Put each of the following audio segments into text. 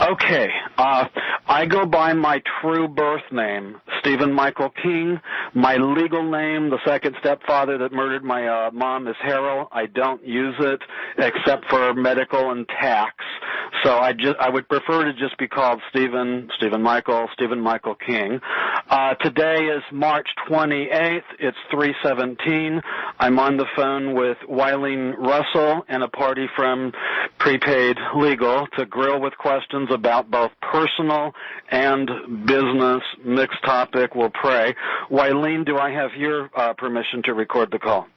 Okay. I go by my true birth name, Stephen Michael King. My legal name, the second stepfather that murdered my mom, is Harold. I don't use it except for medical and tax. So I would prefer to just be called Stephen Michael King. Today is March 28th. It's 3:17. I'm on the phone with Wileen Russell and a party from Prepaid Legal to grill with questions about both personal and business. Mixed topic, we'll pray. Wileen, do I have your permission to record the call?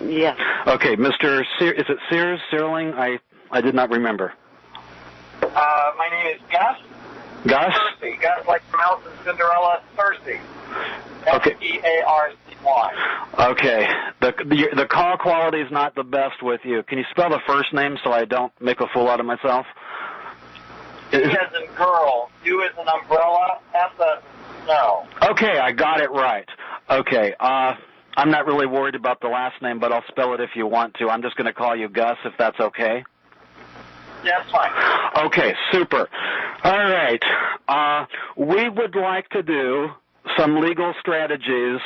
Yes. Okay, Mr. Is it Sears? Searling? I did not remember. My name is Gus. Gus? Thursday. Gus like Mouse and Cinderella. Thursday. Okay. F-E-A-R-C-Y. Okay. The call quality is not the best with you. Can you spell the first name so I don't make a fool out of myself? G as in girl. U as in umbrella. S as in snow. Okay, I got it right. Okay. I'm not really worried about the last name, but I'll spell it if you want to. I'm just going to call you Gus, if that's okay. Yeah, that's fine. Okay, super. All right. We would like to do some legal strategies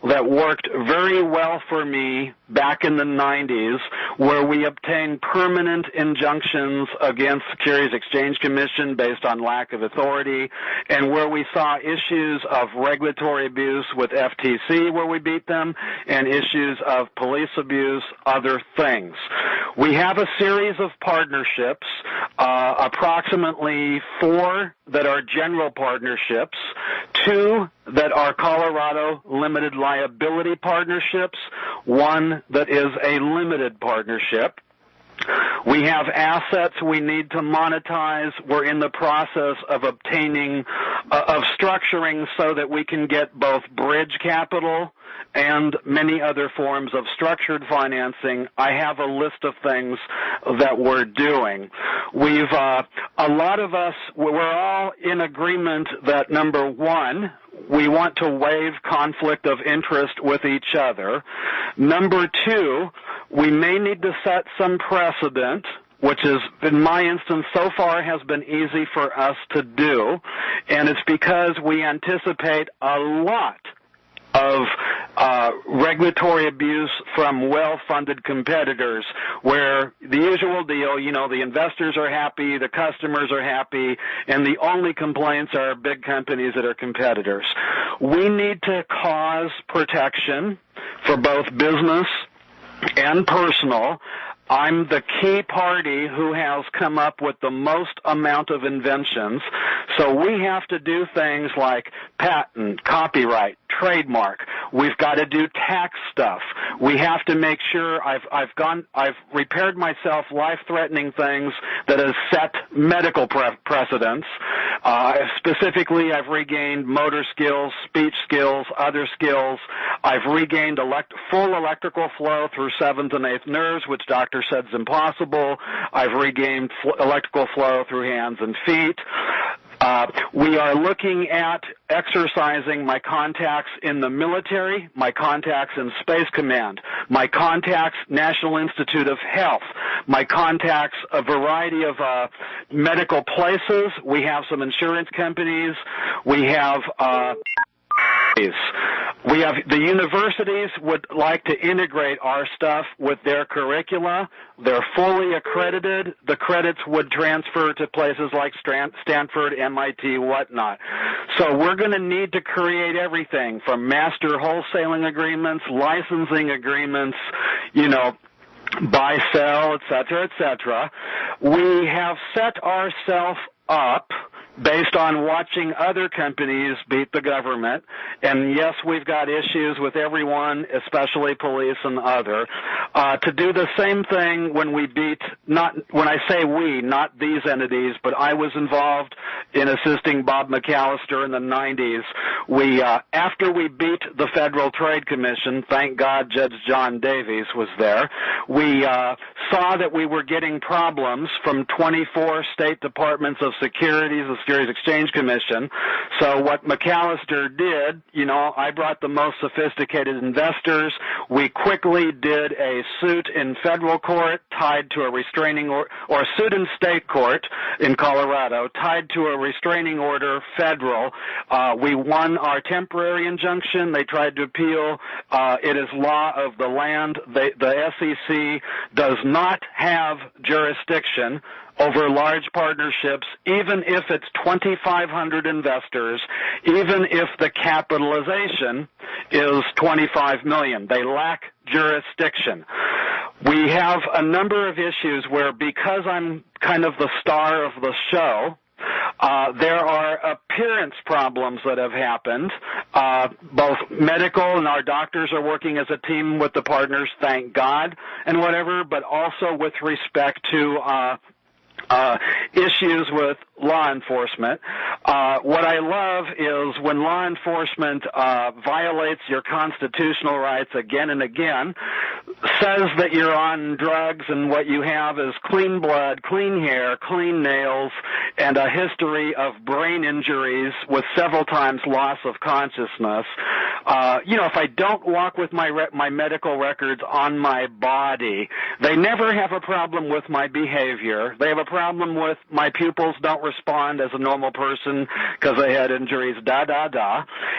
that worked very well for me back in the 90s, where we obtained permanent injunctions against Securities Exchange Commission based on lack of authority, and where we saw issues of regulatory abuse with FTC where we beat them, and issues of police abuse, other things. We have a series of partnerships, approximately 4 that are general partnerships, 2 that are Colorado limited liability partnerships, 1 that is a limited partnership. We have assets we need to monetize. We're in the process of obtaining, of structuring so that we can get both bridge capital and many other forms of structured financing. I have a list of things that we're doing. A lot of us, we're all in agreement that, number 1, we want to waive conflict of interest with each other. Number 2, we may need to set some precedent, which is, in my instance, so far has been easy for us to do, and it's because we anticipate a lot of regulatory abuse from well-funded competitors, where the usual deal, the investors are happy, the customers are happy, and the only complaints are big companies that are competitors. We need to cause protection for both business and personal. I'm the key party who has come up with the most amount of inventions, so we have to do things like patent, copyright, trademark. We've got to do tax stuff. We have to make sure I've repaired myself life-threatening things that has set medical precedents. Specifically, I've regained motor skills, speech skills, other skills. I've regained full electrical flow through 7th and 8th nerves, which doctors said is impossible. I've regained electrical flow through hands and feet. We are looking at exercising my contacts in the military, my contacts in Space Command, my contacts National Institute of Health, my contacts a variety of medical places. We have some insurance companies. We have the universities would like to integrate our stuff with their curricula. They're fully accredited. The credits would transfer to places like Stanford, MIT, whatnot. So we're going to need to create everything from master wholesaling agreements, licensing agreements, buy, sell, et cetera, et cetera. We have set ourselves up based on watching other companies beat the government. And yes, we've got issues with everyone, especially police and other. To do the same thing when we beat, when I say we, not these entities, but I was involved in assisting Bob McAllister in the 90s. After we beat the Federal Trade Commission, thank God Judge John Davies was there, we saw that we were getting problems from 24 state departments of securities, the Securities Exchange Commission. So what McAllister did, I brought the most sophisticated investors. We quickly did a suit in federal court tied to a restraining or a suit in state court in Colorado tied to a restraining order federal. We won our temporary injunction. They tried to appeal. It is law of the land. The SEC does not have jurisdiction over large partnerships, even if it's 2,500 investors, even if the capitalization is $25 million. They lack jurisdiction. We have a number of issues where, because I'm kind of the star of the show, there are appearance problems that have happened, both medical, and our doctors are working as a team with the partners, thank God, and whatever, but also with respect to issues with law enforcement. What I love is when law enforcement violates your constitutional rights again and again, says that you're on drugs and what you have is clean blood, clean hair, clean nails, and a history of brain injuries with several times loss of consciousness. If I don't walk with my medical records on my body, they never have a problem with my behavior. They have a problem with my pupils don't respond as a normal person because they had injuries,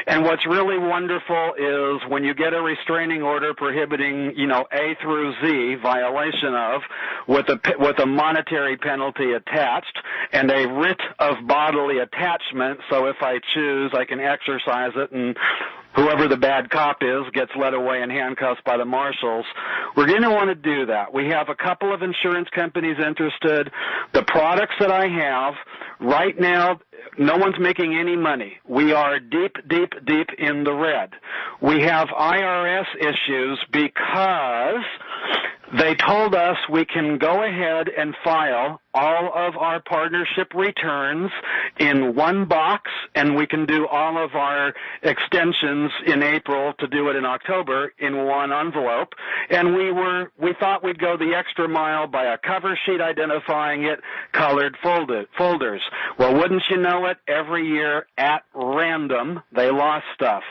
And what's really wonderful is when you get a restraining order prohibiting, A through Z violation of, with a monetary penalty attached, and a writ of bodily attachment, so if I choose, I can exercise it, and whoever the bad cop is gets led away in handcuffs by the marshals. We're going to want to do that. We have a couple of insurance companies interested. The products that I have, right now, no one's making any money. We are deep, deep, deep in the red. We have IRS issues because they told us we can go ahead and file all of our partnership returns in one box, and we can do all of our extensions in April to do it in October in one envelope. And we thought we'd go the extra mile by a cover sheet identifying it, colored folders. Well, wouldn't you know it, every year at random, they lost stuff.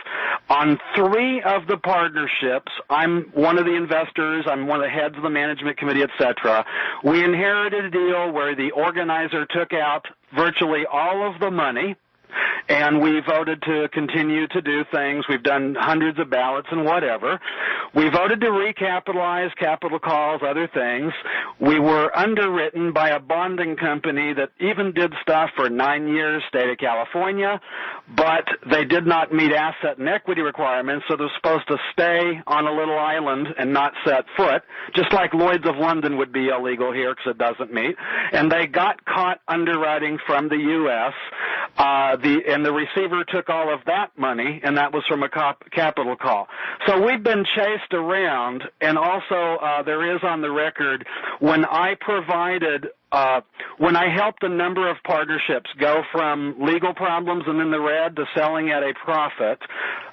On 3 of the partnerships, I'm one of the investors, I'm one of the heads of the management committee, etc. We inherited a deal where the organizer took out virtually all of the money, and we voted to continue to do things. We've done hundreds of ballots and whatever. We voted to recapitalize, capital calls, other things. We were underwritten by a bonding company that even did stuff for 9 years, state of California, but they did not meet asset and equity requirements, so they're supposed to stay on a little island and not set foot, just like Lloyd's of London would be illegal here because it doesn't meet. And they got caught underwriting from the U.S., and the receiver took all of that money, and that was from a capital call. So we've been chased around, and also there is on the record when I helped a number of partnerships go from legal problems and in the red to selling at a profit,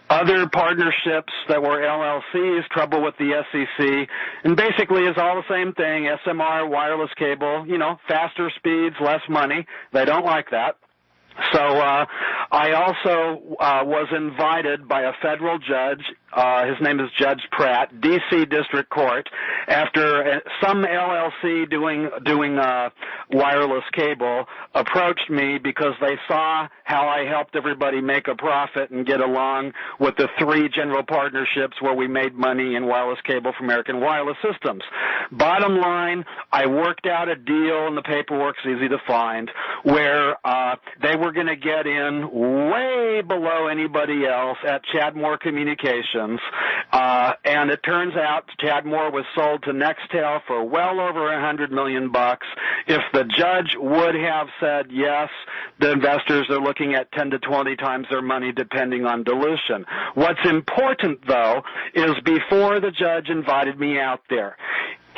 other partnerships that were LLCs, trouble with the SEC, and basically is all the same thing, SMR, wireless cable, faster speeds, less money. They don't like that. So I also was invited by a federal judge, his name is Judge Pratt, D.C. District Court, after some LLC doing wireless cable approached me because they saw how I helped everybody make a profit and get along with the 3 general partnerships where we made money in wireless cable for American Wireless Systems. Bottom line, I worked out a deal, and the paperwork's easy to find, where they were going to get in way below anybody else at Chadmore Communications, and it turns out Chadmore was sold to Nextel for well over $100 million. If the judge would have said yes, the investors are looking at 10 to 20 times their money depending on dilution. What's important, though, is before the judge invited me out there,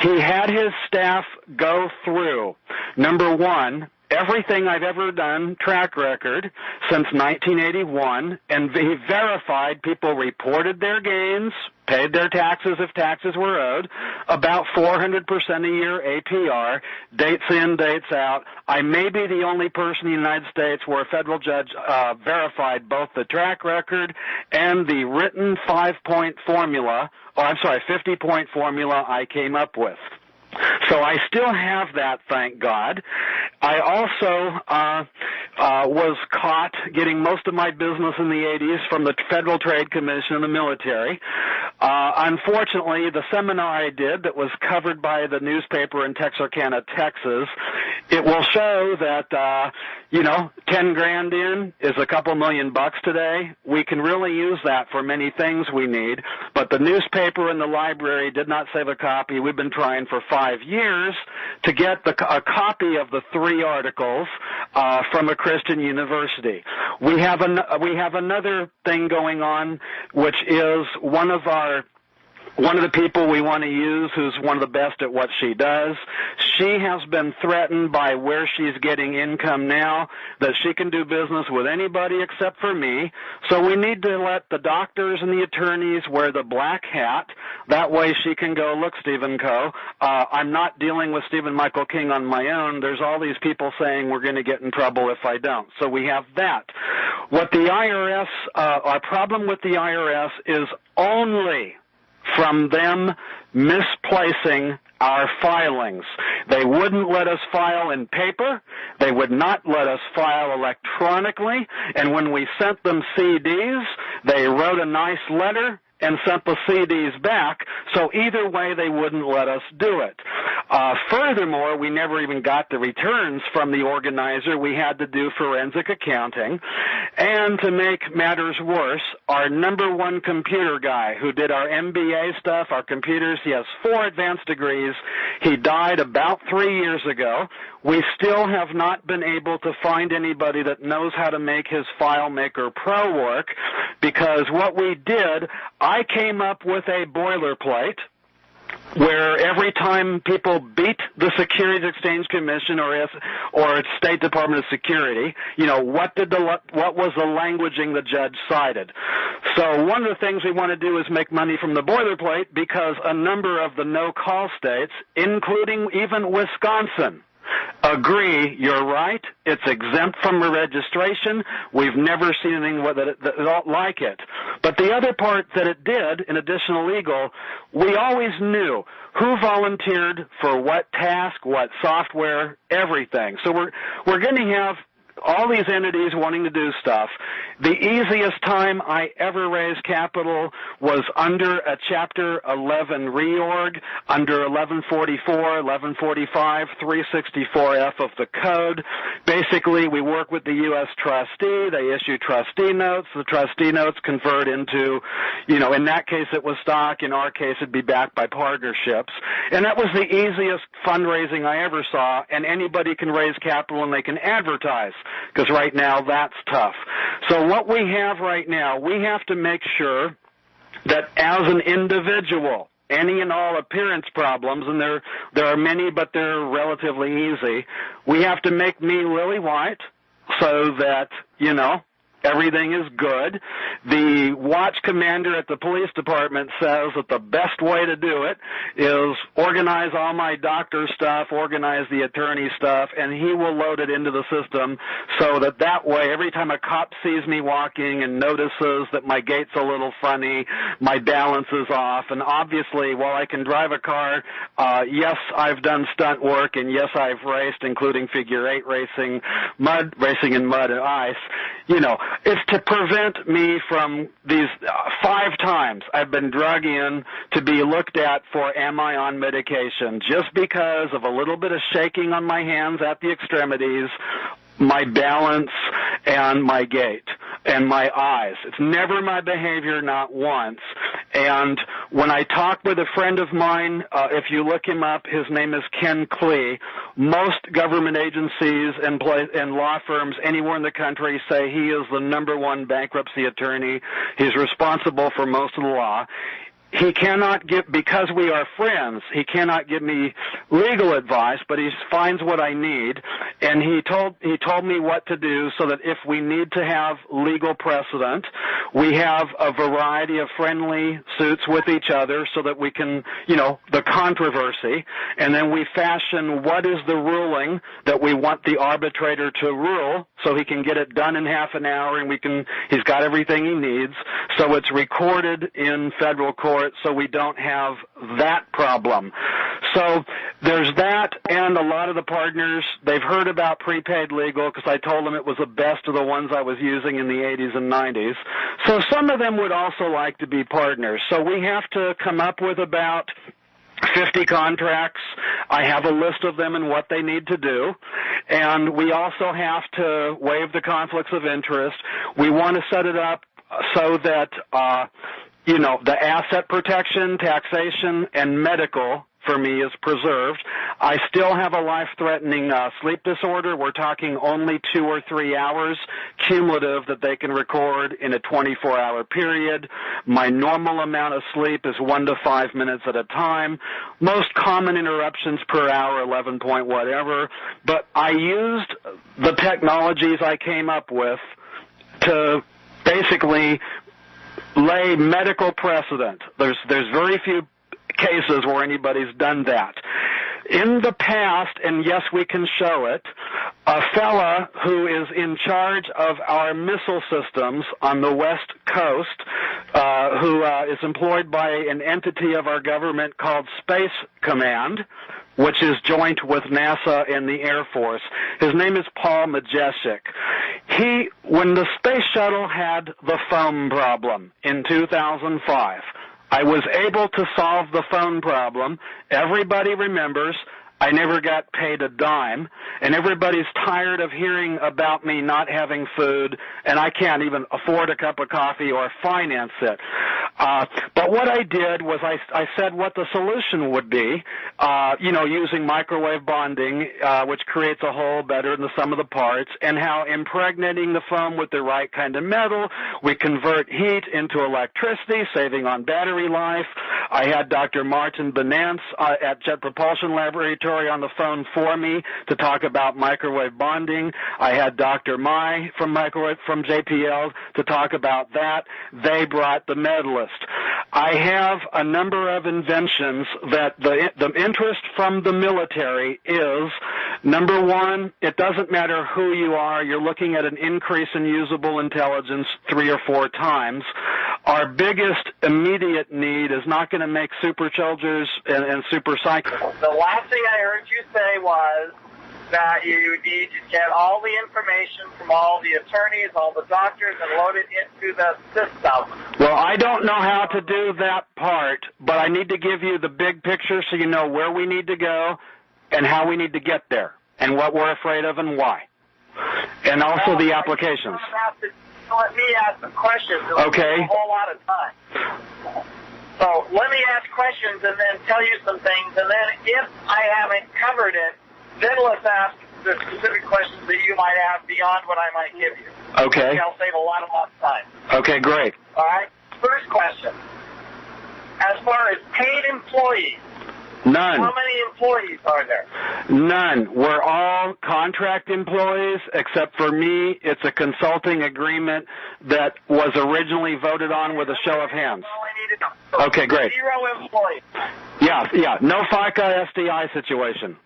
he had his staff go through, number one, everything I've ever done, track record, since 1981, and he verified people reported their gains, paid their taxes if taxes were owed, about 400% a year APR, dates in, dates out. I may be the only person in the United States where a federal judge verified both the track record and the written 50-point formula I came up with. So I still have that, thank God. I also was caught getting most of my business in the 80s from the Federal Trade Commission and the military. Unfortunately, the seminar I did that was covered by the newspaper in Texarkana, Texas, it will show that, 10 grand in is a couple $1 million today. We can really use that for many things we need, but the newspaper and the library did not save a copy. We've been trying for 5 years to get a copy of the 3 articles from a Christian university. We have another thing going on, which is one of the people we want to use who's one of the best at what she does. She has been threatened by where she's getting income now that she can do business with anybody except for me. So we need to let the doctors and the attorneys wear the black hat. That way she can go, look, Stephen Co., I'm not dealing with Stephen Michael King on my own. There's all these people saying we're going to get in trouble if I don't. So we have that. What the IRS, our problem with the IRS is only from them misplacing our filings. They wouldn't let us file in paper. They would not let us file electronically. And when we sent them CDs, they wrote a nice letter and sent the CDs back, so either way they wouldn't let us do it. Furthermore, we never even got the returns from the organizer. We had to do forensic accounting. And to make matters worse, our number one computer guy who did our MBA stuff, our computers, he has 4 advanced degrees. He died about 3 years ago. We still have not been able to find anybody that knows how to make his FileMaker Pro work, because what we did, I came up with a boilerplate where every time people beat the Securities Exchange Commission or State Department of Security, what was the languaging the judge cited? So one of the things we want to do is make money from the boilerplate, because a number of the no-call states, including even Wisconsin, agree, you're right, it's exempt from registration. We've never seen anything like it. But the other part that it did, in addition to legal, we always knew who volunteered for what task, what software, everything. So we're going to have all these entities wanting to do stuff. The easiest time I ever raised capital was under a Chapter 11 reorg, under 1144, 1145, 364F of the code. Basically, we work with the U.S. trustee. They issue trustee notes. The trustee notes convert into, in that case it was stock. In our case, it'd be backed by partnerships. And that was the easiest fundraising I ever saw, and anybody can raise capital and they can advertise, because right now that's tough. So what we have right now, we have to make sure that as an individual, any and all appearance problems, and there are many, but they're relatively easy, we have to make me lily white so that, everything is good. The watch commander at the police department says that the best way to do it is organize all my doctor stuff, organize the attorney stuff, and he will load it into the system so that way every time a cop sees me walking and notices that my gait's a little funny, my balance is off, and obviously while I can drive a car, yes, I've done stunt work, and yes, I've raced, including figure 8 racing in mud and ice, it's to prevent me from these 5 times I've been drug in to be looked at for am I on medication, just because of a little bit of shaking on my hands at the extremities, my balance, and my gait, and my eyes. It's never my behavior, not once. And when I talk with a friend of mine, if you look him up, his name is Ken Klee. Most government agencies and law firms anywhere in the country say he is the #1 bankruptcy attorney. He's responsible for most of the law. he cannot give, because we are friends, he cannot give me legal advice, but he finds what I need, and he told me what to do so that if we need to have legal precedent, we have a variety of friendly suits with each other so that we can, the controversy, and then we fashion what is the ruling that we want the arbitrator to rule so he can get it done in half an hour, and he's got everything he needs, so it's recorded in federal court so we don't have that problem. So there's that, and a lot of the partners, they've heard about prepaid legal because I told them it was the best of the ones I was using in the 80s and 90s. So some of them would also like to be partners. So we have to come up with about 50 contracts. I have a list of them and what they need to do. And we also have to waive the conflicts of interest. We want to set it up so that, the asset protection, taxation, and medical for me is preserved. I still have a life-threatening sleep disorder. We're talking only 2 or 3 hours cumulative that they can record in a 24-hour period. My normal amount of sleep is 1 to 5 minutes at a time. Most common interruptions per hour, 11 point whatever. But I used the technologies I came up with to basically lay medical precedent. There's very few cases where anybody's done that. In the past, and yes, we can show it, a fella who is in charge of our missile systems on the West Coast, who is employed by an entity of our government called Space Command, which is joint with NASA and the Air Force. His name is Paul Majestic. When the space shuttle had the foam problem in 2005, I was able to solve the phone problem. Everybody remembers I never got paid a dime, and everybody's tired of hearing about me not having food, and I can't even afford a cup of coffee or finance it. But what I did was I said what the solution would be, using microwave bonding, which creates a hole better than the sum of the parts, and how impregnating the foam with the right kind of metal, we convert heat into electricity, saving on battery life. I had Dr. Martin Benance at Jet Propulsion Laboratory on the phone for me to talk about microwave bonding. I had Dr. Mai from JPL to talk about that. They brought the medalist. I have a number of inventions that the interest from the military is, number one, it doesn't matter who you are, you're looking at an increase in usable intelligence 3 or 4 times. Our biggest immediate need is not going to make super soldiers and super psychos. The last thing I heard you say was that you need to get all the information from all the attorneys, all the doctors, and load it into the system. Well, I don't know how to do that part, but I need to give you the big picture so you know where we need to go and how we need to get there and what we're afraid of and why. And also the applications. Let me ask some questions. Okay. A whole lot of time. So let me ask questions and then tell you some things, and then if I haven't covered it, then let's ask the specific questions that you might have beyond what I might give you. Okay. I'll save a lot of time. Okay, great. All right. First question. As far as paid employees, none. How many employees are there? None. We're all contract employees, except for me. It's a consulting agreement that was originally voted on with a show of hands. All I need to know. Okay, great. 0 employees. Yeah. No FICA SDI situation.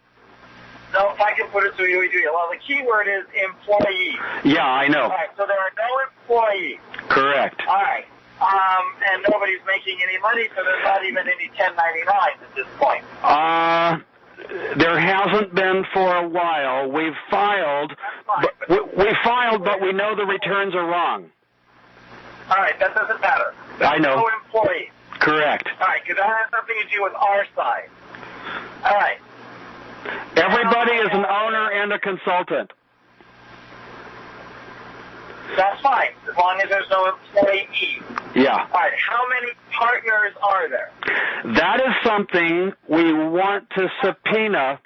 No, if I can put it to you, we do. Well, the key word is employees. Yeah, I know. All right, so there are no employees. Correct. All right. And nobody's making any money, so there's not even any 1099s at this point. There hasn't been for a while. We've filed, but we know the returns are wrong. All right, that doesn't matter. I know. No employees. Correct. All right, because that has something to do with our side. All right. Everybody is an owner and a consultant. That's fine, as long as there's no employee. Yeah. All right, how many partners are there? That is something we want to subpoena.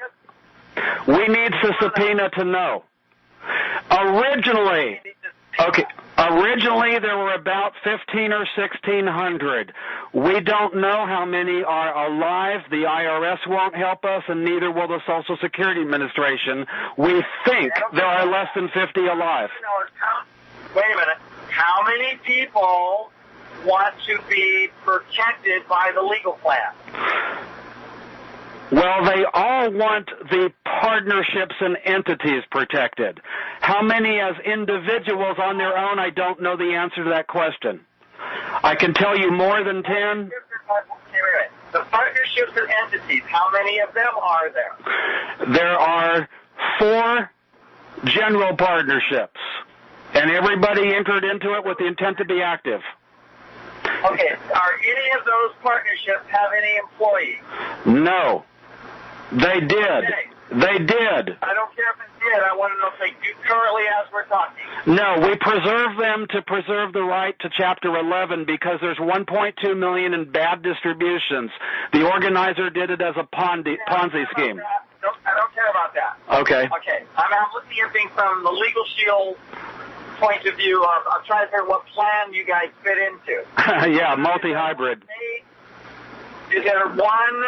We need to subpoena to know. Originally, Originally, there were about 15 or 1,600. We don't know how many are alive. The IRS won't help us, and neither will the Social Security Administration. We think there are less than 50 alive. Wait a minute. How many people want to be protected by the legal plan? Well, they all want the partnerships and entities protected. How many as individuals on their own, I don't know the answer to that question. I can tell you more than 10. The partnerships and entities, how many of them are there? There are 4 general partnerships, and everybody entered into it with the intent to be active. Okay, are any of those partnerships have any employees? No. They did. Okay. They did. I don't care if it did. I want to know if they do currently as we're talking. No, we preserve them to preserve the right to Chapter 11 because there's $1.2 million in bad distributions. The organizer did it as a Ponzi scheme. I don't care about that. Okay. Okay. I'm looking at things from the Legal Shield point of view. I'm trying to figure out what plan you guys fit into. Yeah, multi-hybrid. Is there one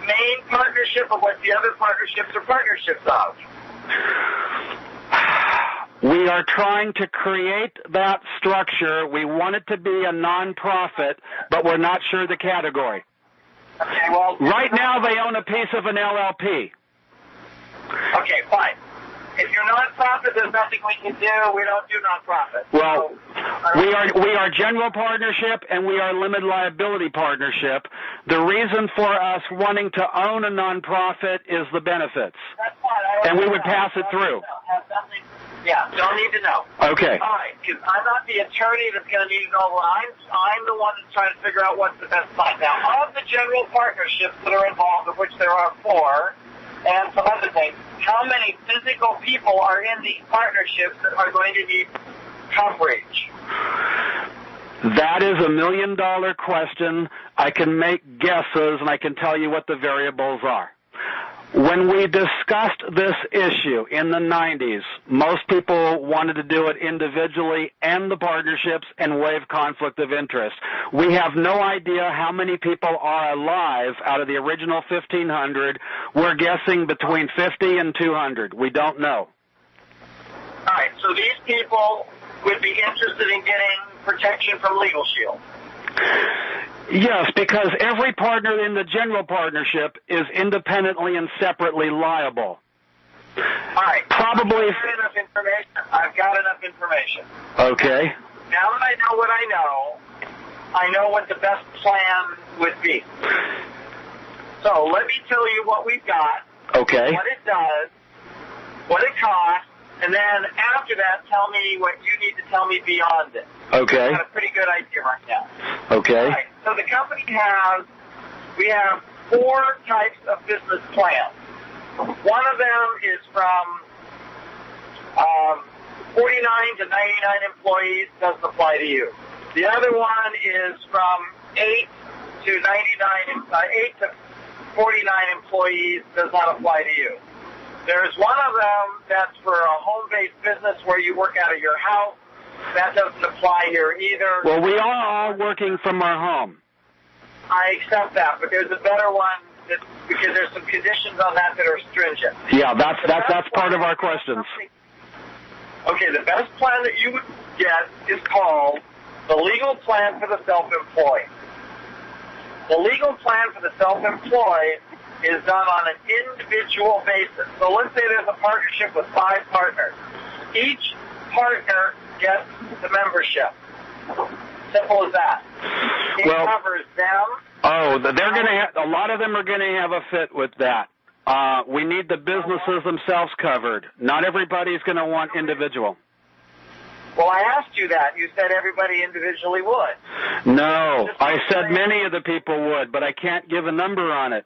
main partnership, or what the other partnerships are partnerships of? We are trying to create that structure. We want it to be a non-profit, but we're not sure the category. Okay, well, right now they own a piece of an LLP. Okay, fine. If you're non-profit, there's nothing we can do. We don't do non-profit. Well, we are general partnership and we are limited liability partnership. The reason for us wanting to own a non-profit is the benefits. That's fine. And we would pass it through. Yeah, don't need to know. Okay. All right, because I'm not the attorney that's going to need to know. I'm the one that's trying to figure out what's the best plan. Now, of the general partnerships that are involved, of which there are 4, and some other things, how many physical people are in these partnerships that are going to need coverage? That is $1 million question. I can make guesses, and I can tell you what the variables are. When we discussed this issue in the 90s, most people wanted to do it individually and the partnerships and waive conflict of interest. We have no idea how many people are alive out of the original 1,500. We're guessing between 50 and 200. We don't know. All right, so these people would be interested in getting protection from Legal Shield. Yes, because every partner in the general partnership is independently and separately liable. All right. Probably. I've got enough information. Okay. Now that I know what I know what the best plan would be. So let me tell you what we've got. Okay. What it does, what it costs, and then after that, tell me what you need to tell me beyond it. Okay. I've got a pretty good idea right now. Okay. All right. So the company we have 4 types of business plans. One of them is from 49 to 99 employees, doesn't apply to you. The other one is from 8 to 49 employees, does not apply to you. There's one of them that's for a home-based business where you work out of your house. That doesn't apply here either. Well, we are all working from our home. I accept that, but there's a better one because there's some conditions on that are stringent. Yeah, that's part of our questions. Okay, the best plan that you would get is called the legal plan for the self-employed. The legal plan for the self-employed is done on an individual basis. So let's say there's a partnership with 5 partners. Each partner gets the membership. Simple as that. It covers them. Oh, they're going to. A lot of them are going to have a fit with that. We need the businesses themselves covered. Not everybody's going to want individual. Well, I asked you that. You said everybody individually would. No, I said many of the people would, but I can't give a number on it.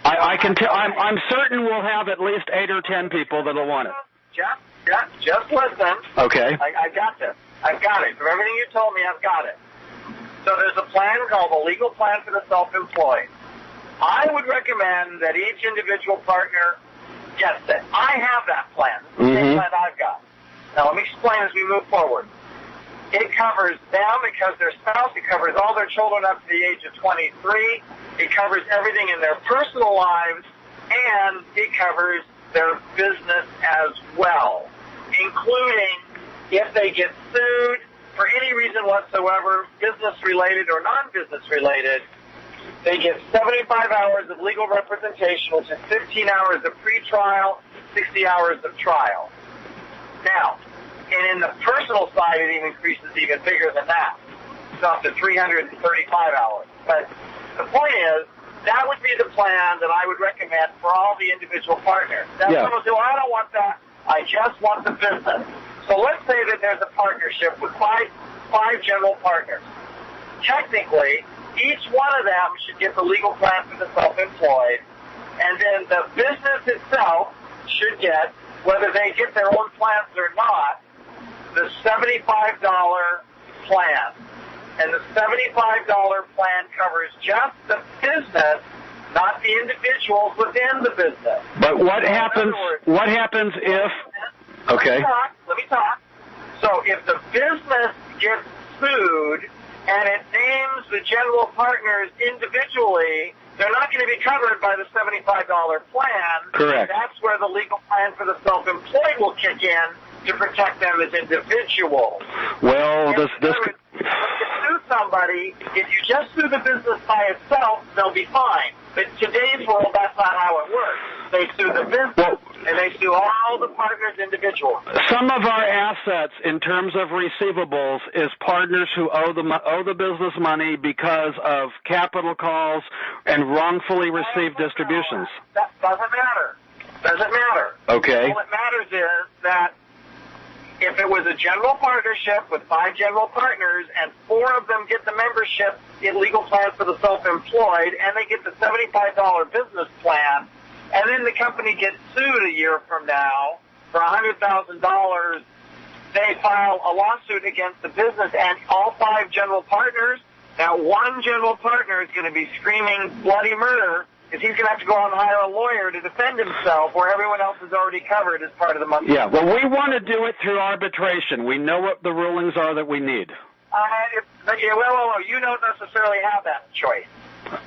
I can tell. I'm certain we'll have at least 8 or 10 people that'll want it. Just listen. Okay. I got this. I've got it. From everything you told me, I've got it. So there's a plan called the legal plan for the self-employed. I would recommend that each individual partner gets it. I have that plan. It's the same plan I've got. Now, let me explain as we move forward. It covers them because they're spouse. It covers all their children up to the age of 23. It covers everything in their personal lives, and it covers their business as well, including if they get sued for any reason whatsoever, business-related or non-business-related. They get 75 hours of legal representation, which is 15 hours of pre-trial, 60 hours of trial. Now, and in the personal side, it even increases even bigger than that. It's up to 335 hours. But the point is, that would be the plan that I would recommend for all the individual partners. Now, someone will say, well, I don't want that. I just want the business. So let's say that there's a partnership with five general partners. Technically, each one of them should get the legal plan for the self-employed, and then the business itself should get, whether they get their own plans or not, the $75 plan. And the $75 plan covers just the business, not the individuals within the business. But what happens? What happens if? Okay. Let me talk. So if the business gets sued and it names the general partners individually, they're not going to be covered by the $75 plan. Correct. That's where the legal plan for the self-employed will kick in to protect them as individuals. Well, this if you sue somebody, if you just sue the business by itself, they'll be fine. But in today's world, that's not how it works. They sue the business, and they sue all the partners individually. Some of our assets in terms of receivables is partners who owe the business money because of capital calls and wrongfully received distributions. That doesn't matter. Doesn't matter. Okay. All that matters is that if it was a general partnership with 5 general partners and 4 of them get the membership in legal plans for the self-employed and they get the $75 business plan, and then the company gets sued a year from now for $100,000, they file a lawsuit against the business and all 5 general partners. Now, one general partner is going to be screaming bloody murder because he's going to have to go out and hire a lawyer to defend himself where everyone else is already covered as part of the monthly. Yeah, well, we want to do it through arbitration. We know what the rulings are that we need. You don't necessarily have that choice,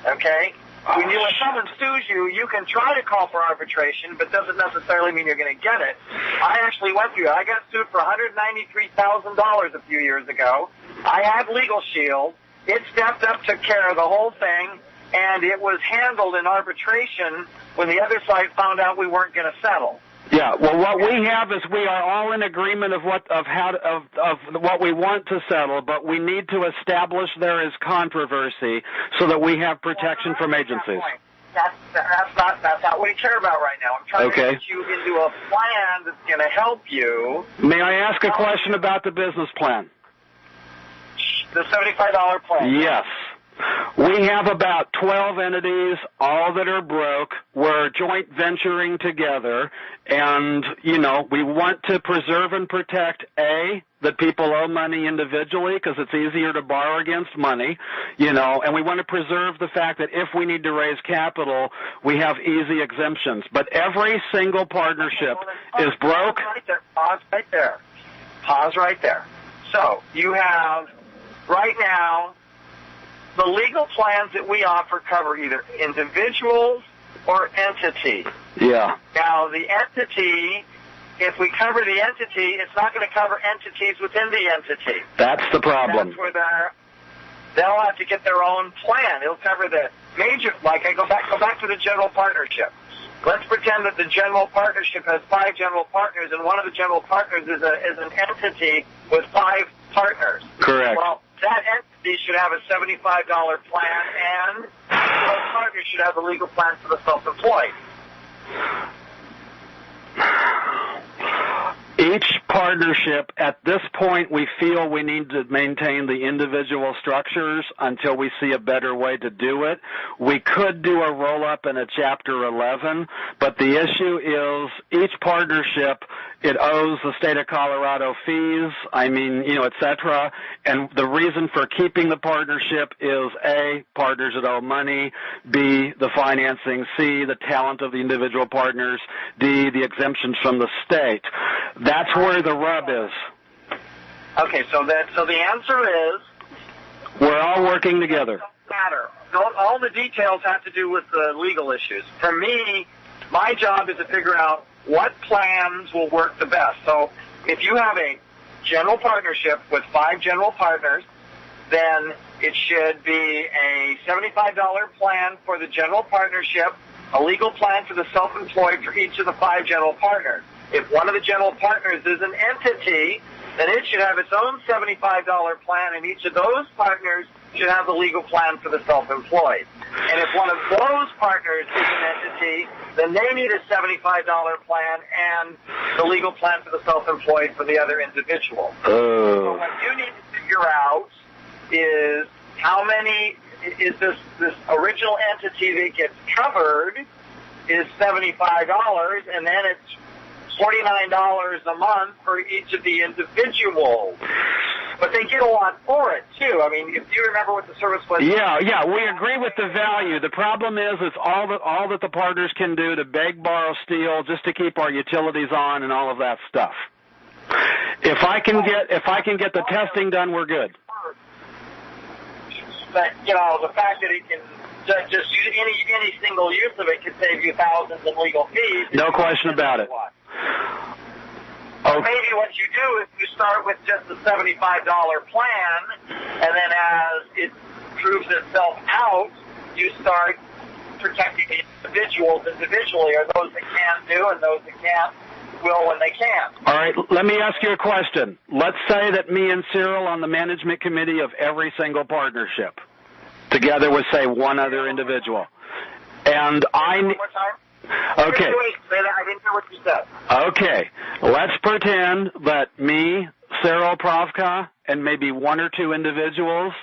okay? When someone sues you, you can try to call for arbitration, but doesn't necessarily mean you're going to get it. I actually went through it. I got sued for $193,000 a few years ago. I had Legal Shield. It stepped up, took care of the whole thing, and it was handled in arbitration when the other side found out we weren't going to settle. Yeah, well, what we have is we are all in agreement of what we want to settle, but we need to establish there is controversy so that we have protection from agencies. That's not what we care about right now. I'm trying to get you into a plan that's going to help you. May I ask a question about the business plan? The $75 plan. Yes. We have about 12 entities, all that are broke. We're joint venturing together, and, we want to preserve and protect, A, that people owe money individually because it's easier to borrow against money, and we want to preserve the fact that if we need to raise capital, we have easy exemptions. But every single partnership is broke. Pause right there. So you have, right now, the legal plans that we offer cover either individuals or entities. Yeah. Now, the entity, if we cover the entity, it's not going to cover entities within the entity. That's the problem. That's where they'll have to get their own plan. It'll cover the major, like I go back to the general partnership. Let's pretend that the general partnership has 5 general partners, and one of the general partners is an entity with 5 partners. Correct. Well, that entity should have a $75 plan, and those partners should have a legal plan for the self-employed. Each partnership, at this point, we feel we need to maintain the individual structures until we see a better way to do it. We could do a roll-up in a Chapter 11, but the issue is each partnership, it owes the state of Colorado fees, et cetera, and the reason for keeping the partnership is A, partners that owe money, B, the financing, C, the talent of the individual partners, D, the exemptions from the state. That's where the rub is. Okay, so the answer is we're all working together. It doesn't matter. All the details have to do with the legal issues. For me, my job is to figure out what plans will work the best. So if you have a general partnership with 5 general partners, then it should be a $75 plan for the general partnership, a legal plan for the self-employed for each of the 5 general partners. If one of the general partners is an entity, then it should have its own $75 plan, and each of those partners should have the legal plan for the self-employed. And if one of those partners is an entity, then they need a $75 plan and the legal plan for the self-employed for the other individual. So what you need to figure out is how many is this original entity that gets covered is $75, and then it's $49 a month for each of the individuals. But they get a lot for it, too. I mean, if you remember what the service was... Yeah, we agree with the value. The problem is it's all that the partners can do to beg, borrow, steal, just to keep our utilities on and all of that stuff. If I can get the testing done, we're good. But, the fact that it can just use any single use of it could save you thousands in legal fees. No question about it. Okay. Maybe what you do is you start with just the $75 plan, and then as it proves itself out, you start protecting the individuals individually, or those that can do and those that can't will when they can. All right, let me ask you a question. Let's say that me and Cyril on the management committee of every single partnership, together with, say, one other individual. And Okay. I didn't hear what you said. Okay. Let's pretend that me, Cyril Pravka, and maybe 1 or 2 individuals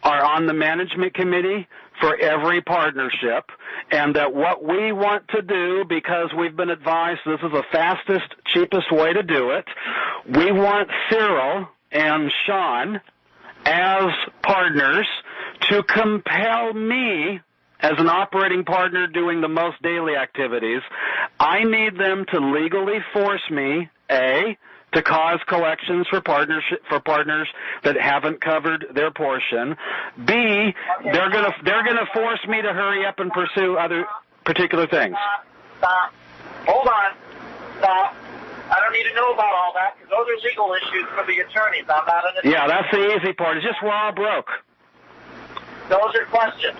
are on the management committee for every partnership, and that what we want to do, because we've been advised this is the fastest, cheapest way to do it, we want Cyril and Sean as partners to compel me as an operating partner doing the most daily activities. I need them to legally force me, A, to cause collections for partners that haven't covered their portion. B, they're gonna force me to hurry up and pursue other particular things. Stop. Hold on. Stop. I don't need to know about all that, because those are legal issues for the attorneys. I'm not an attorney. Yeah, that's the easy part. It's just we're all broke. Those are questions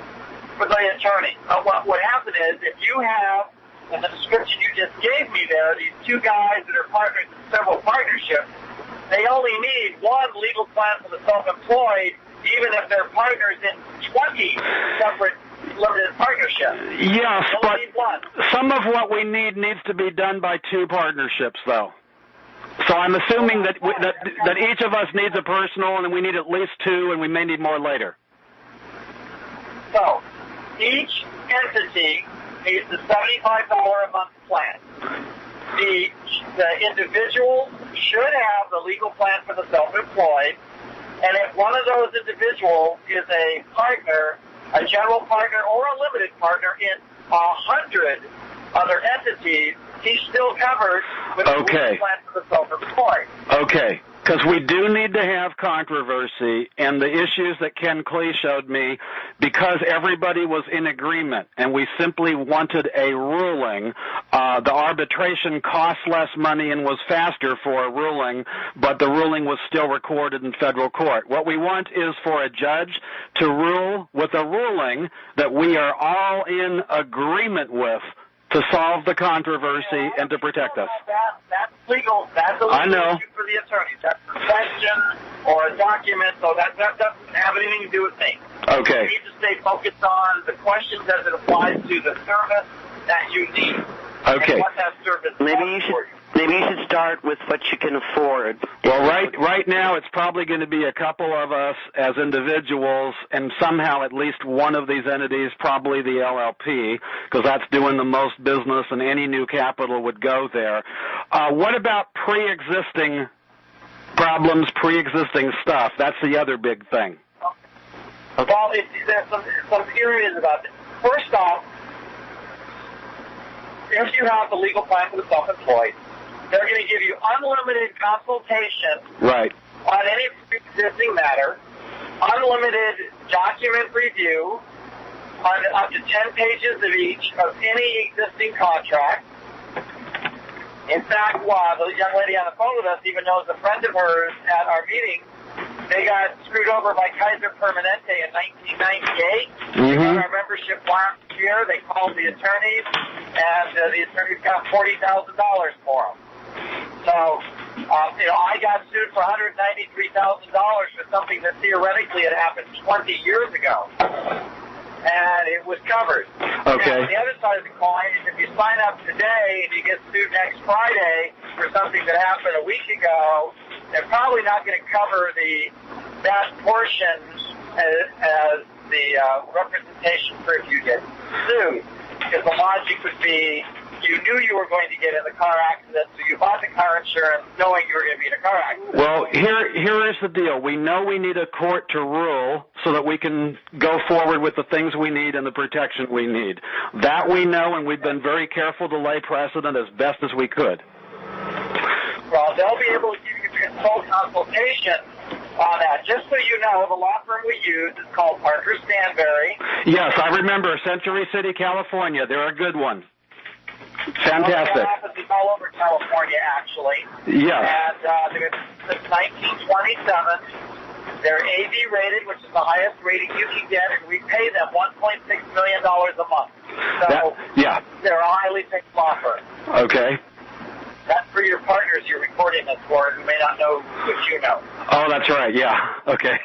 for the attorney. What happened is, if you have, in the description you just gave me there, these 2 guys that are partners in several partnerships, they only need 1 legal plan for the self-employed, even if they're partners in 20 separate limited partnerships. Yes, but some of what we need needs to be done by 2 partnerships, though. So I'm assuming that each of us needs a personal, and we need at least 2, and we may need more later. So each entity needs the $75 a month plan. The individual should have the legal plan for the self-employed, and if one of those individuals is a partner, a general partner or a limited partner in 100 other entities, he's still covered with the legal plan for the self-employed. Okay. Because we do need to have controversy, and the issues that Ken Klee showed me, because everybody was in agreement, and we simply wanted a ruling. The arbitration cost less money and was faster for a ruling, but the ruling was still recorded in federal court. What we want is for a judge to rule with a ruling that we are all in agreement with, to solve the controversy and to protect us. That's legal. That's a legal issue for the attorneys. That's a question or a document, so that doesn't have anything to do with me. Okay. You need to stay focused on the questions as it applies to the service that you need. Okay. And what that service Maybe you should start with what you can afford. Well, right now it's probably going to be a couple of us as individuals, and somehow at least one of these entities, probably the LLP, because that's doing the most business, and any new capital would go there. What about pre-existing problems, pre-existing stuff? That's the other big thing. Well, there's some areas about it. First off, if you have the legal plan for the self-employed, they're going to give you unlimited consultation on any existing matter, unlimited document review on up to 10 pages of each of any existing contract. In fact, the young lady on the phone with us even knows a friend of hers at our meeting. They got screwed over by Kaiser Permanente in 1998. They got our membership last year. They called the attorneys, and the attorneys got $40,000 for them. So, I got sued for $193,000 for something that theoretically had happened 20 years ago. And it was covered. Okay. Now, the other side of the coin is if you sign up today and you get sued next Friday for something that happened a week ago, they're probably not going to cover that portion as the representation for if you get sued. Because the logic would be you knew you were going to get in the car accident, so you bought the car insurance knowing you were going to be in a car accident. Well, here is the deal. We know we need a court to rule so that we can go forward with the things we need and the protection we need. That we know, and we've been very careful to lay precedent as best as we could. Well, they'll be able to give you full consultation on that. Just so you know, the law firm we use is called Parker Stanberry. Yes, I remember. Century City, California. They're a good one. Fantastic. Their office is all over California, actually. Yes. And since 1927, they're AV rated, which is the highest rating you can get, and we pay them $1.6 million a month. So they're a highly picked law firm. Okay. That's for your partners you're recording this for, who may not know what you know. Oh, that's right. Yeah. Okay.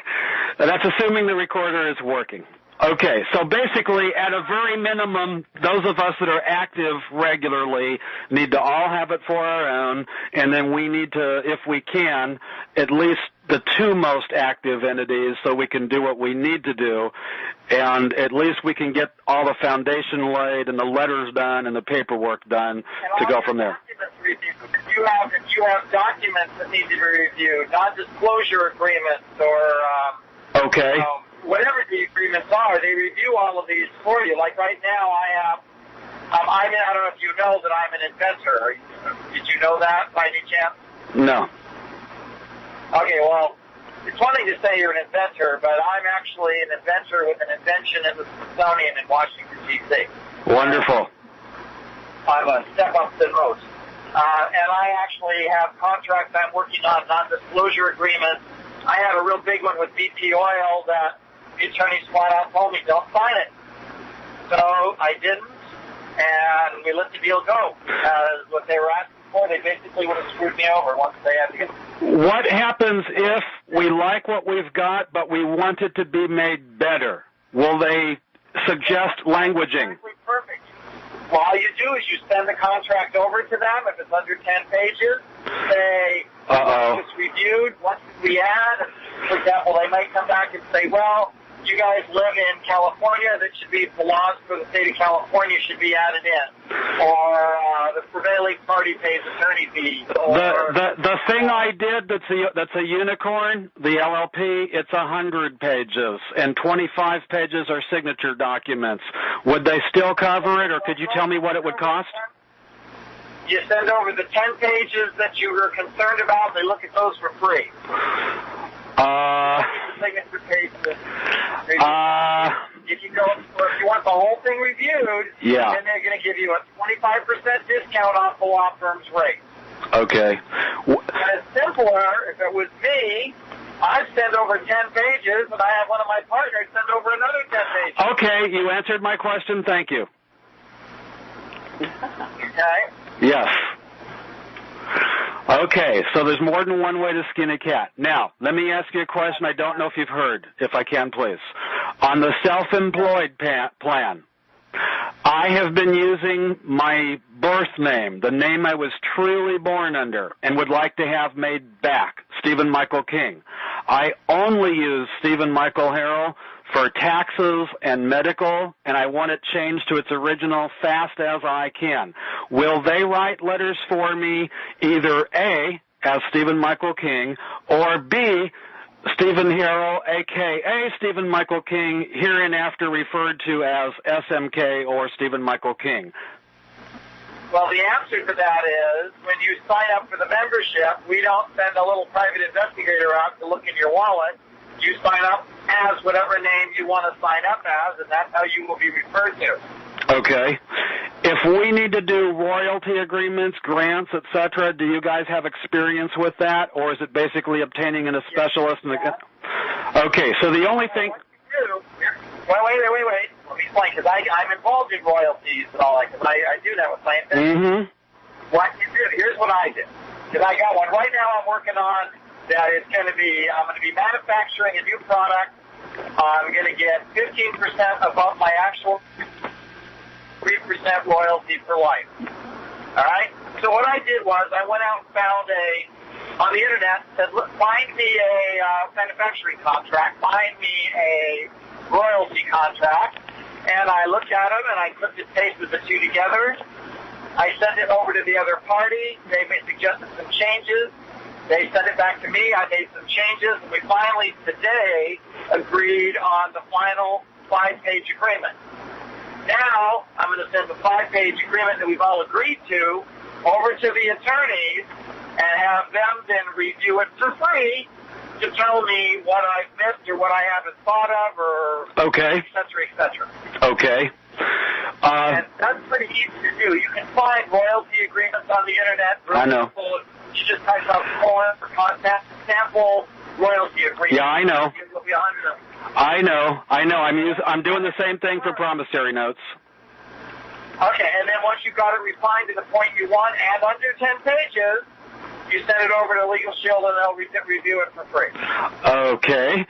That's assuming the recorder is working. Okay, so basically, at a very minimum, those of us that are active regularly need to all have it for our own, and then we need to, if we can, at least the two most active entities so we can do what we need to do, and at least we can get all the foundation laid and the letters done and the paperwork done to go from there. If you have documents that need to be reviewed, non-disclosure agreements or... okay. Whatever the agreements are, they review all of these for you. Like right now, I have, I don't know if you know that I'm an inventor. Did you know that by any chance? No. Okay, well, it's one thing to say you're an inventor, but I'm actually an inventor with an invention in the Smithsonian in Washington, D.C. Wonderful. I'm a step up than most. And I actually have contracts I'm working on, non-disclosure agreements. I had a real big one with BP Oil that the attorneys flat out told me, don't sign it. So I didn't, and we let the deal go. What they were asking for, they basically would have screwed me over once they had to get. What happens if we like what we've got, but we want it to be made better? Will they suggest languaging? Perfect. Well, all you do is you send the contract over to them. If it's under 10 pages, say, once it's reviewed, what should we add? For example, they might come back and say, well, you guys live in California, that should be, the laws for the state of California should be added in. Or the prevailing party pays attorney fees. Or, the thing I did that's a unicorn, the LLP, it's 100 pages, and 25 pages are signature documents. Would they still cover it, or could you tell me what it would cost? You send over the 10 pages that you were concerned about, they look at those for free. Signature pages. If you want the whole thing reviewed, then they're going to give you a 25% discount off the law firm's rate. Okay. And it's simpler. If it was me, I'd send over 10 pages, and I have one of my partners send over another 10 pages. Okay, you answered my question. Thank you. Okay? Yes. Okay, so there's more than one way to skin a cat. Now, let me ask you a question I don't know if you've heard, if I can, please. On the self-employed plan, I have been using my birth name, the name I was truly born under, and would like to have made back, Stephen Michael King. I only use Stephen Michael Harrell for taxes and medical, and I want it changed to its original fast as I can. Will they write letters for me, either A, as Stephen Michael King, or B, Stephen Harrell, a.k.a. Stephen Michael King, hereinafter referred to as SMK or Stephen Michael King? Well, the answer to that is when you sign up for the membership, we don't send a little private investigator out to look in your wallet. You sign up as whatever name you want to sign up as, and that's how you will be referred to. Okay. If we need to do royalty agreements, grants, etc., do you guys have experience with that, or is it basically obtaining a specialist? Okay, so the only thing... Wait. Let me explain, because I'm involved in royalties and all that, because I do that with clients. Mm-hmm. What you do, here's what I do. Because I got one right now I'm working on that is going to be, I'm going to be manufacturing a new product. I'm going to get 15% above my actual 3% royalty for life. All right? So what I did was I went out and found on the internet, said, look, find me a manufacturing contract, find me a royalty contract, and I looked at them and I clipped and pasted the two together. I sent it over to the other party. They suggested some changes. They sent it back to me. I made some changes, and we finally today agreed on the final 5-page agreement. Now, I'm going to send the 5-page agreement that we've all agreed to over to the attorneys and have them then review it for free to tell me what I've missed or what I haven't thought of or et cetera, et cetera. Okay. And that's pretty easy to do. You can find royalty agreements on the Internet. I know. You just type out form for contact sample royalty agreement. Yeah, I know. There'll be 100 of them. I know. I'm doing the same thing for promissory notes. Okay, and then once you've got it refined to the point you want and under 10 pages, you send it over to Legal Shield and they'll review it for free. Okay.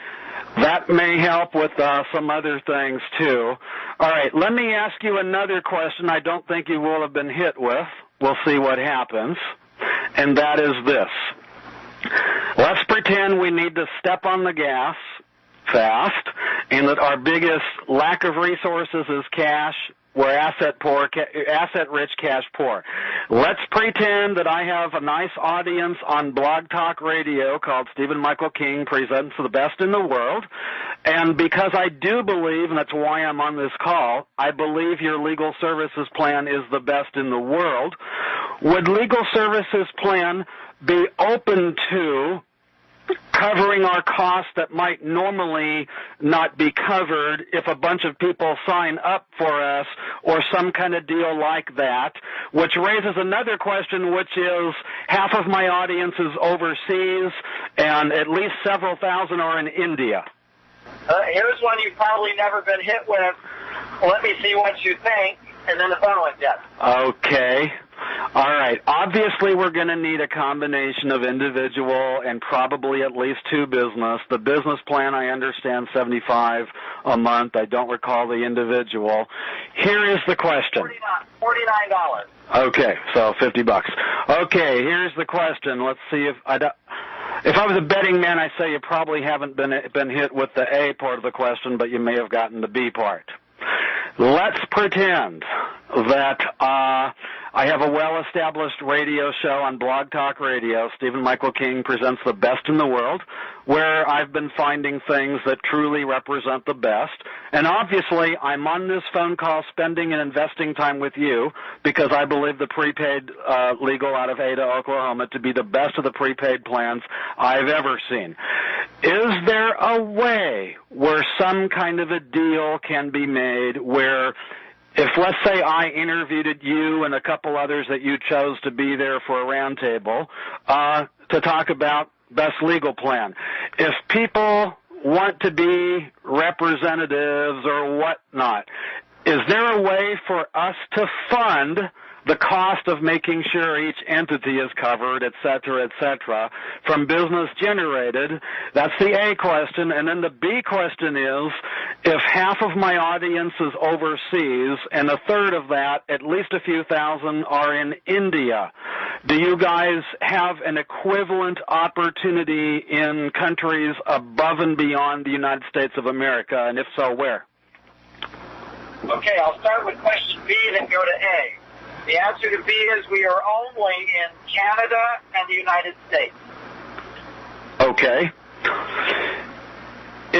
That may help with some other things, too. All right, let me ask you another question I don't think you will have been hit with. We'll see what happens. And that is this. Let's pretend we need to step on the gas fast and that our biggest lack of resources is cash. We're asset-rich, cash-poor. Let's pretend that I have a nice audience on Blog Talk Radio called Stephen Michael King Presents the Best in the World. And because I do believe, and that's why I'm on this call, I believe your legal services plan is the best in the world. Would legal services plan be open to covering our costs that might normally not be covered if a bunch of people sign up for us or some kind of deal like that, which raises another question, which is half of my audience is overseas and at least several thousand are in India. Here's one you've probably never been hit with. Let me see what you think, and then the phone went dead. Okay. All right. Obviously, we're going to need a combination of individual and probably at least two business. The business plan, I understand, $75 a month. I don't recall the individual. Here is the question. $49. Okay, so $50. Okay, here's the question. Let's see if I was a betting man, I'd say you probably haven't been hit with the A part of the question, but you may have gotten the B part. Let's pretend that I have a well-established radio show on Blog Talk Radio. Stephen Michael King Presents the Best in the World, where I've been finding things that truly represent the best. And obviously, I'm on this phone call spending and investing time with you because I believe the prepaid legal out of Ada, Oklahoma, to be the best of the prepaid plans I've ever seen. Is there a way where some kind of a deal can be made where if, let's say, I interviewed you and a couple others that you chose to be there for a roundtable to talk about best legal plan, if people want to be representatives or whatnot, is there a way for us to fund the cost of making sure each entity is covered, et cetera, from business generated? That's the A question. And then the B question is, if half of my audience is overseas and a third of that, at least a few thousand, are in India, do you guys have an equivalent opportunity in countries above and beyond the United States of America? And if so, where? Okay, I'll start with question B and then go to A. The answer to B is we are only in Canada and the United States. Okay.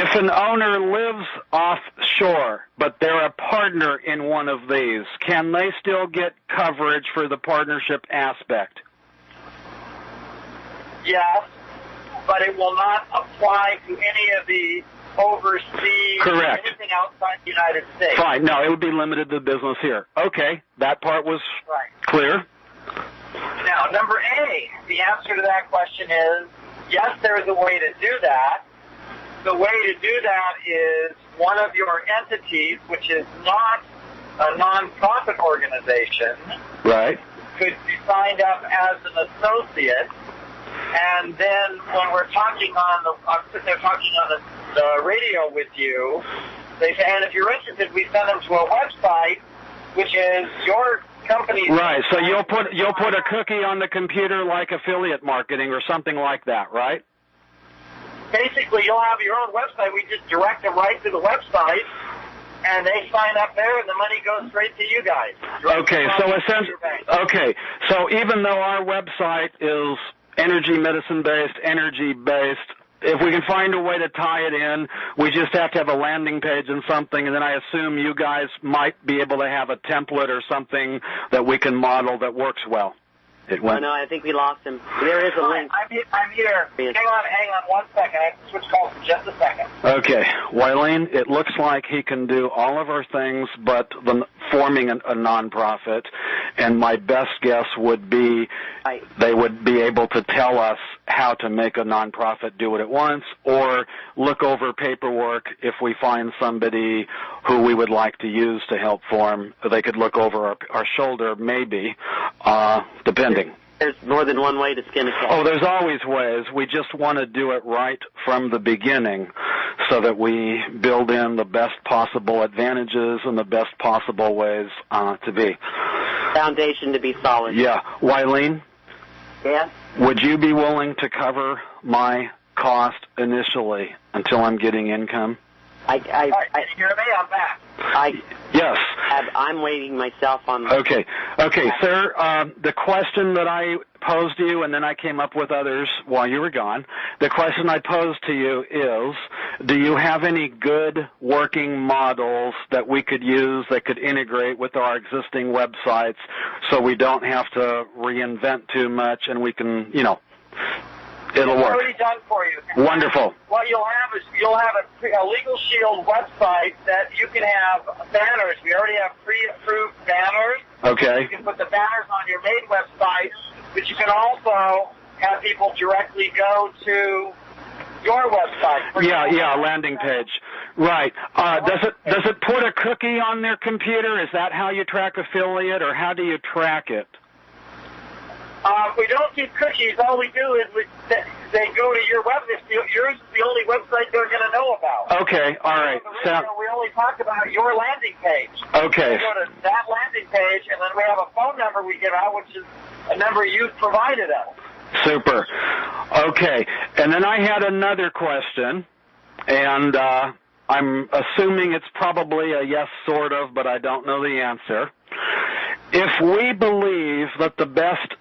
If an owner lives offshore, but they're a partner in one of these, can they still get coverage for the partnership aspect? Yes, but it will not apply to any of the overseas, correct, anything outside the United States. Fine. No, it would be limited to business here. Okay, that part was right. Clear. Now, number A, the answer to that question is, yes, there is a way to do that. The way to do that is one of your entities, which is not a non-profit organization, right, could be signed up as an associate, and then when we're talking on they're talking on the radio with you, they say, and if you're interested, we send them to a website, which is your company's. Right. So you'll put a cookie on the computer like affiliate marketing or something like that, right? Basically, you'll have your own website. We just direct them right to the website, and they sign up there, and the money goes straight to you guys. Okay. So essentially, okay. So even though our website is energy medicine based, energy based, if we can find a way to tie it in, we just have to have a landing page and something, and then I assume you guys might be able to have a template or something that we can model that works well. Oh, no, I think we lost him. There is a link. I'm here. Hang on 1 second. I have to switch calls for just a second. Okay. Wileen, it looks like he can do all of our things but forming a nonprofit, and my best guess would be they would be able to tell us how to make a nonprofit do it at once, or look over paperwork if we find somebody who we would like to use to help form. They could look over our shoulder, maybe, depending. There's more than one way to skin a cat. Oh, there's always ways. We just want to do it right from the beginning so that we build in the best possible advantages and the best possible ways to be. Foundation to be solid. Yeah. Wileen? Yeah? Would you be willing to cover my cost initially until I'm getting income? Can you hear me? I'm back. Yes. I'm waiting myself on... Okay, sir, the question that I posed to you, and then I came up with others while you were gone, the question I posed to you is, do you have any good working models that we could use that could integrate with our existing websites so we don't have to reinvent too much and we can, it'll work. It's already done for you. Wonderful. What you'll have is a Legal Shield website that you can have banners. We already have pre-approved banners. Okay. You can put the banners on your main website, but you can also have people directly go to your website. Yeah, landing page. Right. Does it put a cookie on their computer? Is that how you track affiliate, or how do you track it? We don't keep cookies. All we do is they go to your website. Yours is the only website they're going to know about. Okay, all right. We only talk about your landing page. Okay. We go to that landing page, and then we have a phone number we give out, which is a number you've provided us. Super. Okay, and then I had another question, and I'm assuming it's probably a yes, sort of, but I don't know the answer. If we believe that the best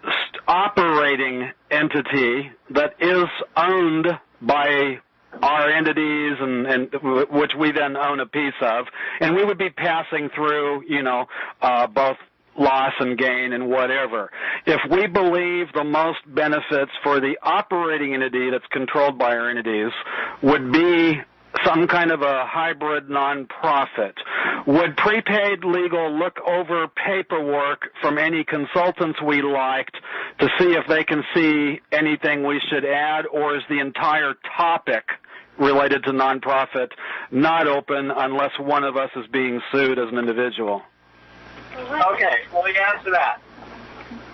operating entity that is owned by our entities and which we then own a piece of, and we would be passing through, both loss and gain and whatever. If we believe the most benefits for the operating entity that's controlled by our entities would be some kind of a hybrid nonprofit, would Prepaid Legal look over paperwork from any consultants we liked to see if they can see anything we should add, or is the entire topic related to nonprofit not open unless one of us is being sued as an individual? Okay, well, we answer that.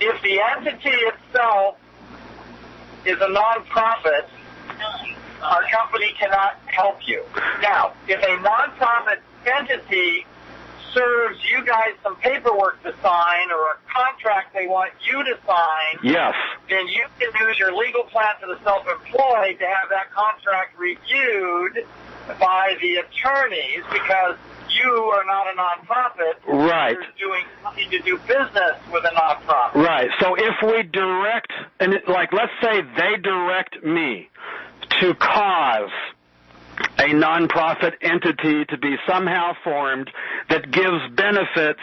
If the entity itself is a nonprofit, our company cannot help you. Now, if a nonprofit entity serves you guys some paperwork to sign or a contract they want you to sign, yes, then you can use your legal plan for the self-employed to have that contract reviewed by the attorneys, because you are not a nonprofit. Right. You're doing something to do business with a nonprofit. Right. So if we direct, and let's say they direct me to cause a a nonprofit entity to be somehow formed that gives benefits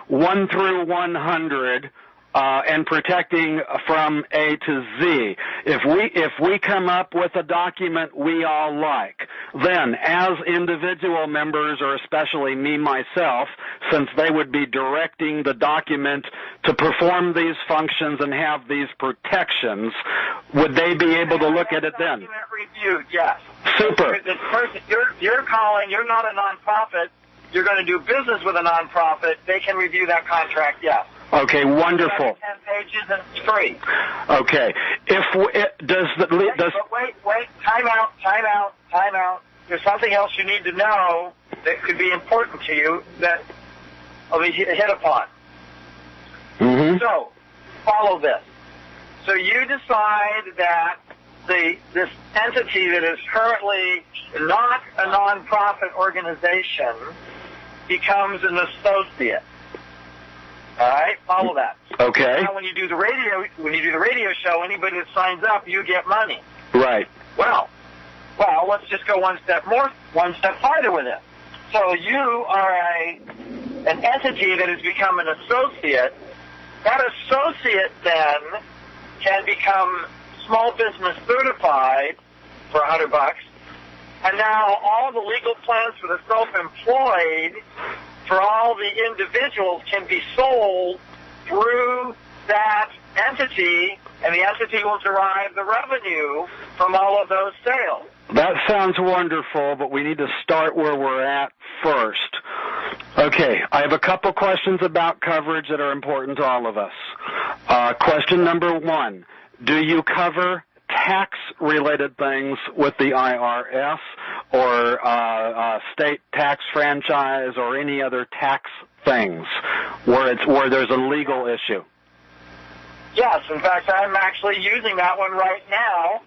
1 through 100 and protecting from A to Z. If we come up with a document we all like, then as individual members, or especially me myself, since they would be directing the document to perform these functions and have these protections, would they be able to look at it then? Document reviewed, yes. Super. The person you're calling, you're not a nonprofit. You're going to do business with a nonprofit. They can review that contract, yes. Okay, wonderful. 10 pages and it's free. Okay. But wait, time out. There's something else you need to know that could be important to you that I'll be hit upon. Mm-hmm. So, follow this. So you decide that this entity that is currently not a nonprofit organization becomes an associate. All right, follow that. Okay. Now, when you do the radio show, anybody that signs up, you get money. Right. Well, let's just go one step farther with it. So you are an entity that has become an associate. That associate then can become small business certified for $100, and now all the legal plans for the self-employed for all the individuals can be sold through that entity, and the entity will derive the revenue from all of those sales. That sounds wonderful, but we need to start where we're at first. Okay, I have a couple questions about coverage that are important to all of us. Question number 1, do you cover tax-related things with the IRS or state tax franchise or any other tax things where there's a legal issue? Yes, in fact, I'm actually using that one right now.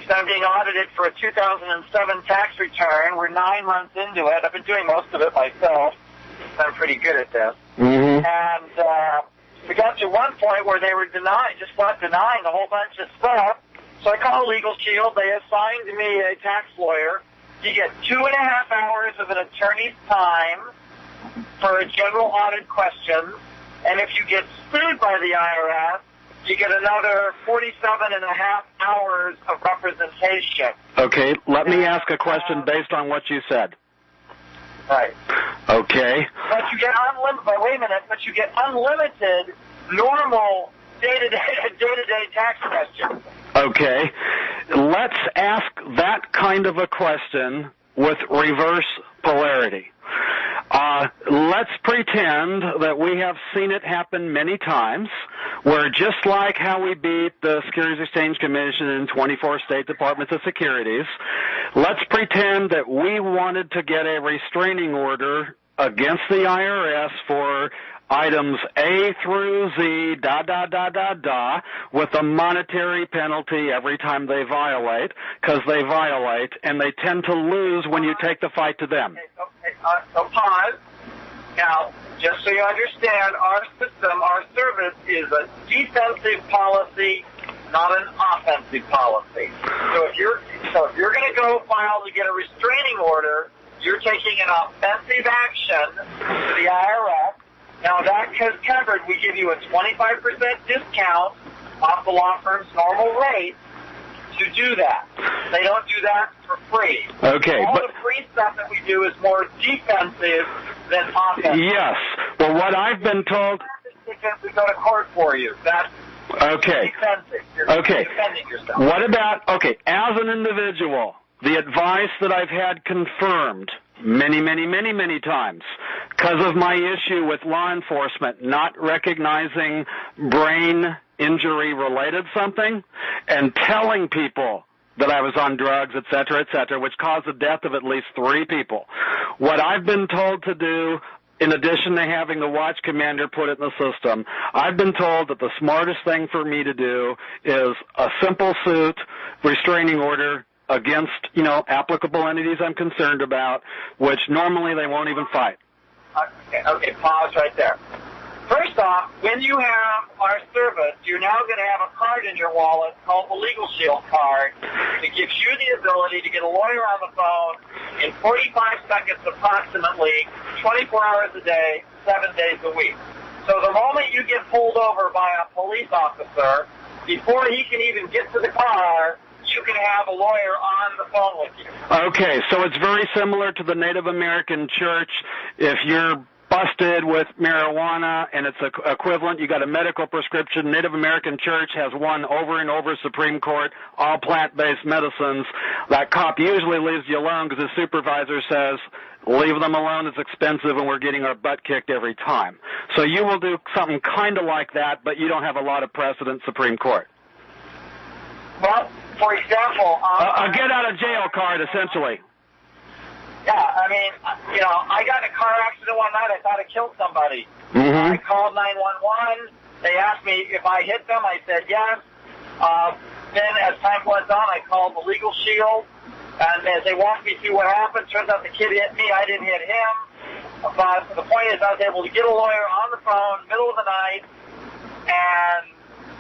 I'm being audited for a 2007 tax return. We're 9 months into it. I've been doing most of it myself. I'm pretty good at this. Mm-hmm. And we got to one point where they were denying a whole bunch of stuff. So I called Legal Shield. They assigned me a tax lawyer. You get 2.5 hours of an attorney's time for a general audit question. And if you get sued by the IRS, you get another 47.5 hours of representation. Okay, let me ask a question based on what you said. Right. Okay. But you get But you get unlimited normal day-to-day tax questions. Okay. Let's ask that kind of a question with reverse polarity. Let's pretend that we have seen it happen many times, where just like how we beat the Securities Exchange Commission and 24 state departments of securities, let's pretend that we wanted to get a restraining order against the IRS for items A through Z, with a monetary penalty every time they violate, because they violate, and they tend to lose when you take the fight to them. Okay. So pause. Now, just so you understand, our system, our service is a defensive policy, not an offensive policy. So if you're going to go file to get a restraining order, you're taking an offensive action to the IRS. Now, that is covered. We give you a 25% discount off the law firm's normal rate to do that. They don't do that for free. Okay. All the free stuff that we do is more defensive than offensive. Yes. Well, what I've been told... We go to court for you. That's okay. defensive. You're defending yourself. What about, as an individual, the advice that I've had confirmed many times because of my issue with law enforcement not recognizing brain injury-related something and telling people that I was on drugs, et cetera, which caused the death of at least 3 people. What I've been told to do, in addition to having the watch commander put it in the system, I've been told that the smartest thing for me to do is a simple suit, restraining order, against, applicable entities I'm concerned about, which normally they won't even fight. Okay, pause right there. First off, when you have our service, you're now going to have a card in your wallet called the Legal Shield card that gives you the ability to get a lawyer on the phone in 45 seconds approximately, 24 hours a day, 7 days a week. So the moment you get pulled over by a police officer, before he can even get to the car, you can have a lawyer on the phone with you. Okay, so it's very similar to the Native American church. If you're busted with marijuana and it's equivalent, you got a medical prescription. Native American church has won over and over Supreme Court, all plant-based medicines. That cop usually leaves you alone because his supervisor says, leave them alone, it's expensive, and we're getting our butt kicked every time. So you will do something kind of like that, but you don't have a lot of precedent Supreme Court. Well, for example... a get-out-of-jail card, essentially. Yeah, I mean, I got in a car accident one night. I thought I killed somebody. Mm-hmm. I called 911. They asked me if I hit them. I said yes. Then as time went on, I called the Legal Shield. And as they walked me through what happened, turns out the kid hit me. I didn't hit him. But the point is I was able to get a lawyer on the phone, middle of the night, and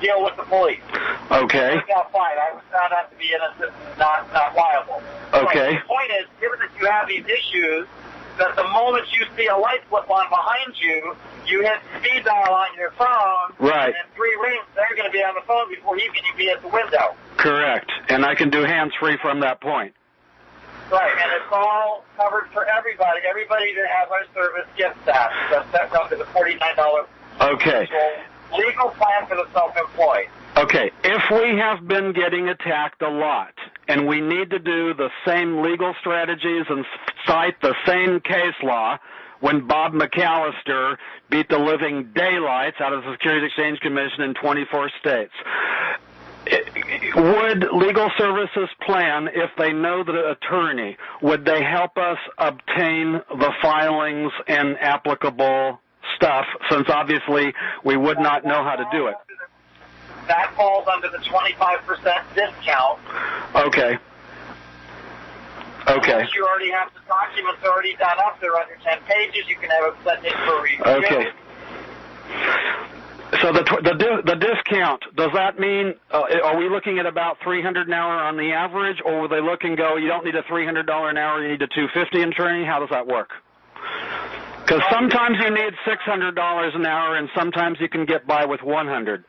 deal with the police. Okay. It worked out fine. I was found out to be innocent and not liable. Okay. So the point is, given that you have these issues, that the moment you see a light flip on behind you, you hit speed dial on your phone, right, and in 3 rings, they're going to be on the phone before you can even be at the window. Correct. And I can do hands-free from that point. Right, and it's all covered for everybody. Everybody that has our service gets that. That's up to the $49. Okay. Legal plan for the self-employed. Okay, if we have been getting attacked a lot, and we need to do the same legal strategies and cite the same case law when Bob McAllister beat the living daylights out of the Securities Exchange Commission in 24 states, would legal services plan, if they know the attorney, would they help us obtain the filings and applicable stuff, since obviously we would not know how to do it? That falls under the 25% discount. Okay. Okay. Unless you already have the documents already done up, they're under 10 pages, you can have it sent in for review. Okay. So the discount, does that mean, are we looking at about $300 an hour on the average, or will they look and go, you don't need a $300 an hour, you need a $250 in training? How does that work? Because sometimes you need $600 an hour, and sometimes you can get by with $100.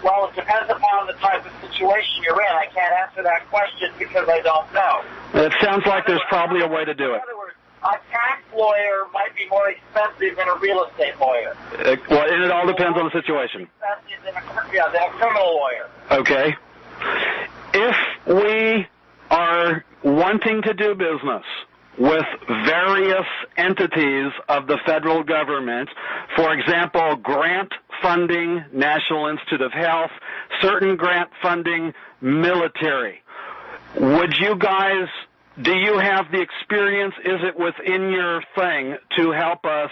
Well, it depends upon the type of situation you're in. I can't answer that question because I don't know. It sounds like there's probably a way to do it. In other words, a tax lawyer might be more expensive than a real estate lawyer. Well, and it all depends on the situation. Than a criminal lawyer. Okay. If we are wanting to do business with various entities of the federal government, for example, grant funding, National Institute of Health, certain grant funding, military, would you guys, do you have the experience, is it within your thing to help us,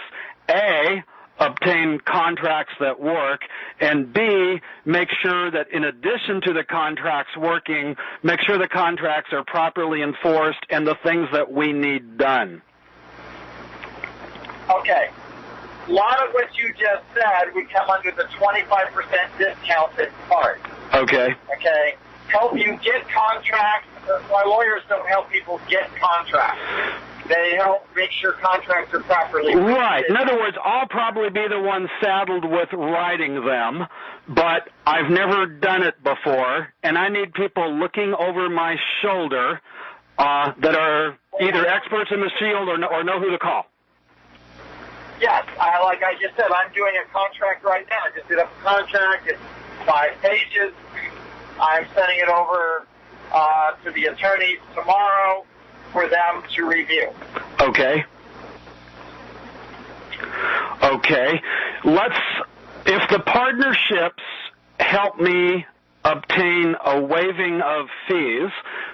A, obtain contracts that work, and B, make sure that in addition to the contracts working, make sure the contracts are properly enforced and the things that we need done? Okay. A lot of what you just said would come under the 25% discounted part. Okay. Okay. Help you get contracts. My lawyers don't help people get contracts. They help make sure contracts are properly written. Right. In other words, I'll probably be the one saddled with writing them, but I've never done it before, and I need people looking over my shoulder that are either experts in the field or know who to call. Yes, like I just said, I'm doing a contract right now. I just did up a contract. It's 5 pages. I'm sending it over to the attorneys tomorrow for them to review. Okay. Okay. If the partnerships help me obtain a waiving of fees,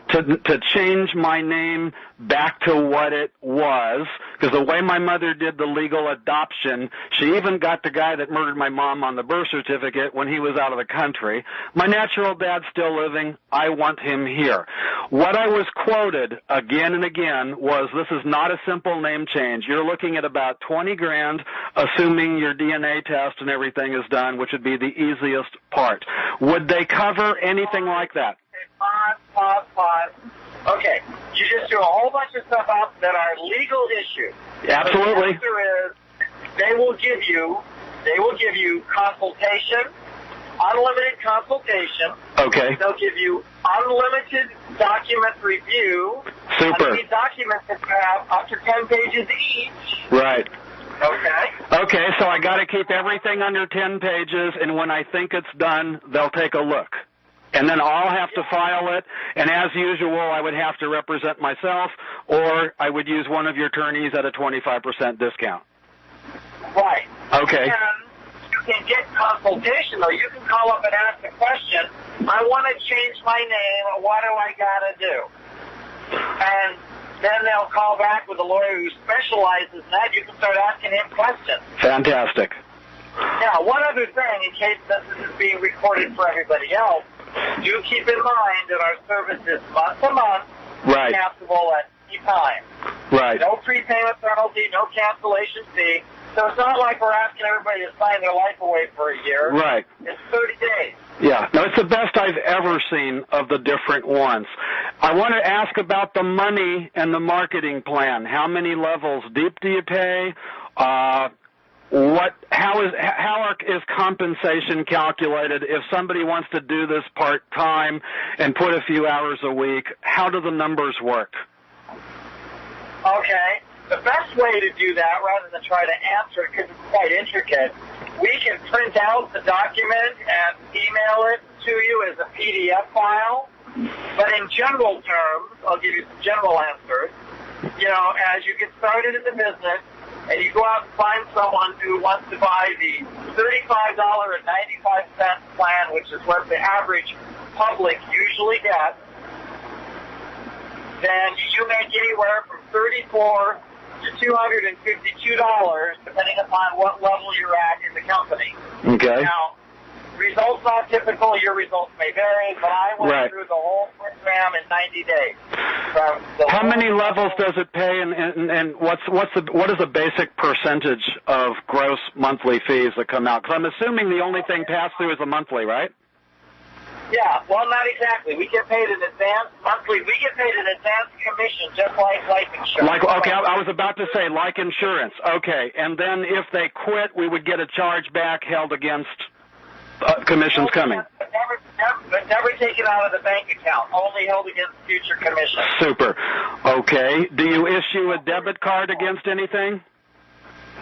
to change my name back to what it was, because the way my mother did the legal adoption, she even got the guy that murdered my mom on the birth certificate when he was out of the country. My natural dad's still living. I want him here. What I was quoted again and again was, this is not a simple name change. You're looking at about 20 grand, assuming your DNA test and everything is done, which would be the easiest part. Would they cover anything like that? Pause. Okay, you just threw a whole bunch of stuff out that are legal issues. Absolutely. The answer is, they will give you consultation, unlimited consultation. Okay. They'll give you unlimited document review. Super. And these documents that have up to 10 pages each. Right. Okay. Okay, so I got to keep everything under 10 pages, and when I think it's done, they'll take a look. And then I'll have to file it, and as usual, I would have to represent myself, or I would use one of your attorneys at a 25% discount. Right. Okay. And you can get consultation, though. You can call up and ask the question, I want to change my name, what do I got to do? And then they'll call back with a lawyer who specializes in that. You can start asking him questions. Fantastic. Now, one other thing, in case this is being recorded for everybody else, do keep in mind that our service is month to month, Right. cancelable at any time. Right. No prepayment penalty, no cancellation fee. So it's not like we're asking everybody to sign their life away for a year. Right. It's 30 days. Yeah. No, it's the best I've ever seen of the different ones. I want to ask about the money and the marketing plan. How many levels deep do you pay? How is compensation calculated? If somebody wants to do this part-time and put a few hours a week, how do the numbers work? Okay. The best way to do that, rather than try to answer it because it's quite intricate, we can print out the document and email it to you as a PDF file. But in general terms, I'll give you some general answers. You know, as you get started in the business, and you go out and find someone who wants to buy the $35.95 plan, which is what the average public usually gets, then you make anywhere from $34 to $252, depending upon what level you're at in the company. Okay. Now, results not typical. Your results may vary, but I went through the whole program in 90 days. How many levels does it pay, and what is the basic percentage of gross monthly fees that come out? Because I'm assuming the only thing passed through is the monthly, right? Yeah, well, not exactly. We get paid in advance monthly. We get paid an advance commission, just like life insurance. Okay, I was about to say like insurance. Okay, and then if they quit, we would get a charge back held against commissions coming. But never taken out of the bank account, only held against future commissions. Super. Okay. Do you issue a debit card against anything?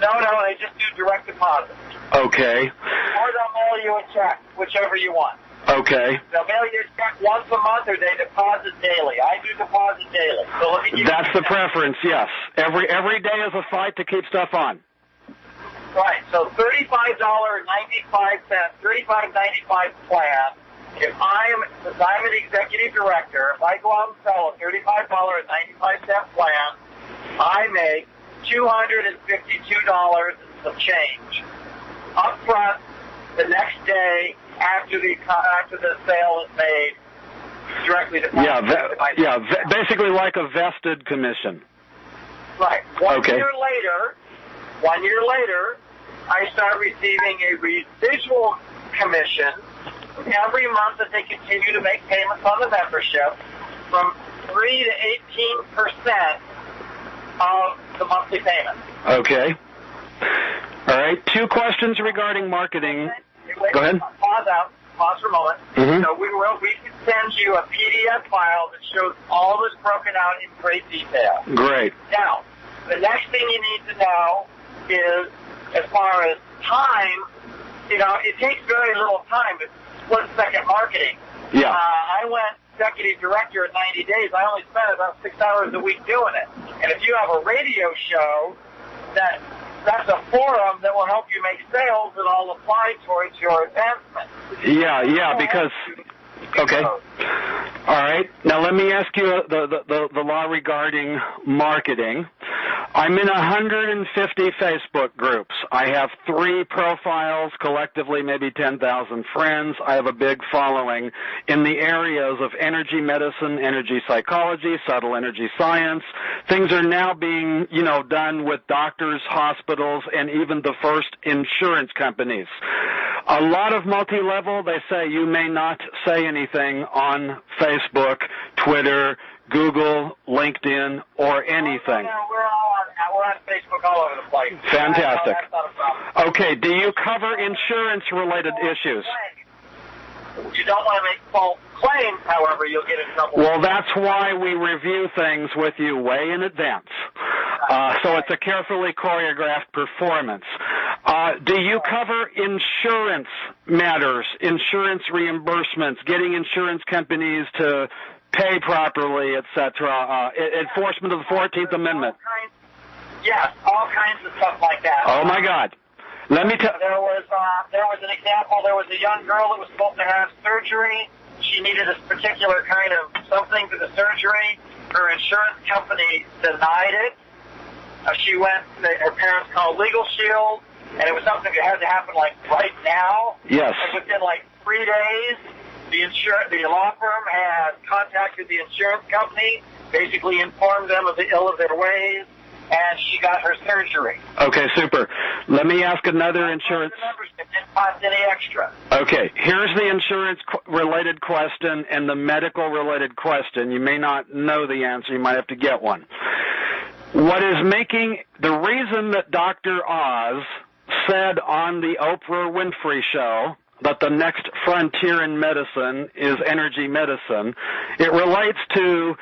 No, they just do direct deposit. Okay. Or they'll mail you a check, whichever you want. Okay. They'll mail you a check once a month, or they deposit daily. I do deposit daily. So let me give That's you the preference, yes. Every day is a fight to keep stuff on. Right, so $35.95 plan. If I'm an executive director, if I go out and sell a $35.95 plan, I make $252 and some change up front the next day after the sale is made directly to basically like a vested commission. Right. One year later, I start receiving a residual commission every month that they continue to make payments on the membership from 3 to 18% of the monthly payment. Okay. All right. 2 questions regarding marketing. Go ahead. Pause for a moment. Mm-hmm. So we can send you a PDF file that shows all this broken out in great detail. Great. Now, the next thing you need to know is, as far as time, it takes very little time to split-second marketing. Yeah. I went executive director in 90 days. I only spent about 6 hours a week doing it. And if you have a radio show, that's a forum that will help you make sales that all apply towards your advancement. Yeah, because Okay. All right. Now let me ask you the law regarding marketing. I'm in 150 Facebook groups. I have 3 profiles, collectively maybe 10,000 friends. I have a big following in the areas of energy medicine, energy psychology, subtle energy science. Things are now being, done with doctors, hospitals, and even the first insurance companies. A lot of multi-level, they say you may not say anything on Facebook, Twitter, Google, LinkedIn, or anything. We're on Facebook all over the place. Fantastic. That's not a problem. Okay, do you cover insurance-related issues? You don't want to make false claims, however, you'll get in trouble. Well, that's why we review things with you way in advance. So it's a carefully choreographed performance. Do you cover insurance matters, insurance reimbursements, getting insurance companies to pay properly, etc., enforcement of the 14th Amendment? Yes, all kinds of stuff like that. Oh, my God. Let me tell. There was an example. There was a young girl that was supposed to have surgery. She needed a particular kind of something for the surgery. Her insurance company denied it. She went. Her parents called Legal Shield, and it was something that had to happen right now. Yes. And within 3 days, the law firm had contacted the insurance company, basically informed them of the ill of their ways, and she got her surgery. Okay, super. Let me ask another insurance. The membership didn't cost any extra. Okay, here's the insurance-related question and the medical-related question. You may not know the answer. You might have to get one. What is making the reason that Dr. Oz said on the Oprah Winfrey Show that the next frontier in medicine is energy medicine, it relates to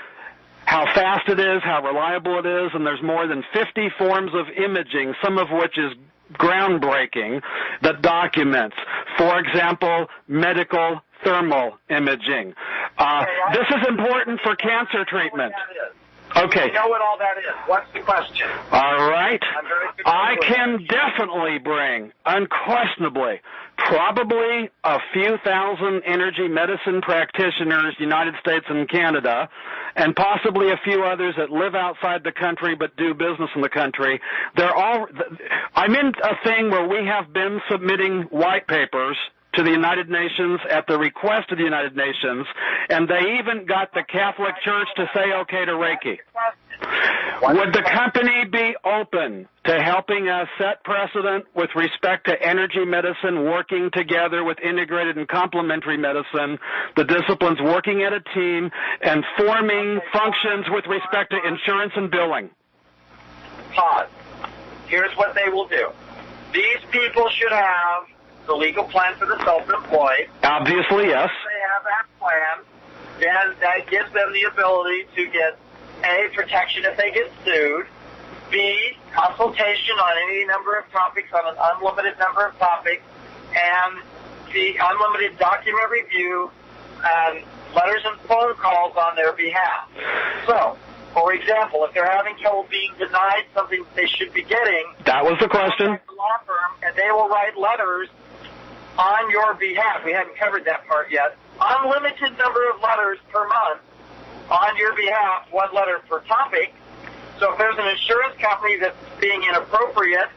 how fast it is, how reliable it is, and there's more than 50 forms of imaging, some of which is groundbreaking, that documents, for example, medical thermal imaging. This is important for cancer treatment. Okay. You know what all that is. What's the question? All right. I can definitely bring, unquestionably, probably a few thousand energy medicine practitioners, United States and Canada, and possibly a few others that live outside the country but do business in the country. I'm in a thing where we have been submitting white papers to the United Nations at the request of the United Nations, and they even got the Catholic Church to say okay to Reiki. Would the company be open to helping us set precedent with respect to energy medicine, working together with integrated and complementary medicine, the disciplines working at a team, and forming functions with respect to insurance and billing? Pause. Here's what they will do. These people should have the legal plan for the self-employed. Obviously, yes. If they have that plan, then that gives them the ability to get A, protection if they get sued, B, consultation on any number of topics, on an unlimited number of topics, and C, unlimited document review, and letters and phone calls on their behalf. So, for example, if they're having trouble being denied something they should be getting, that was the question. The law firm, and they will write letters on your behalf. We haven't covered that part yet. Unlimited number of letters per month on your behalf, one letter per topic. So if there's an insurance company that's being inappropriate,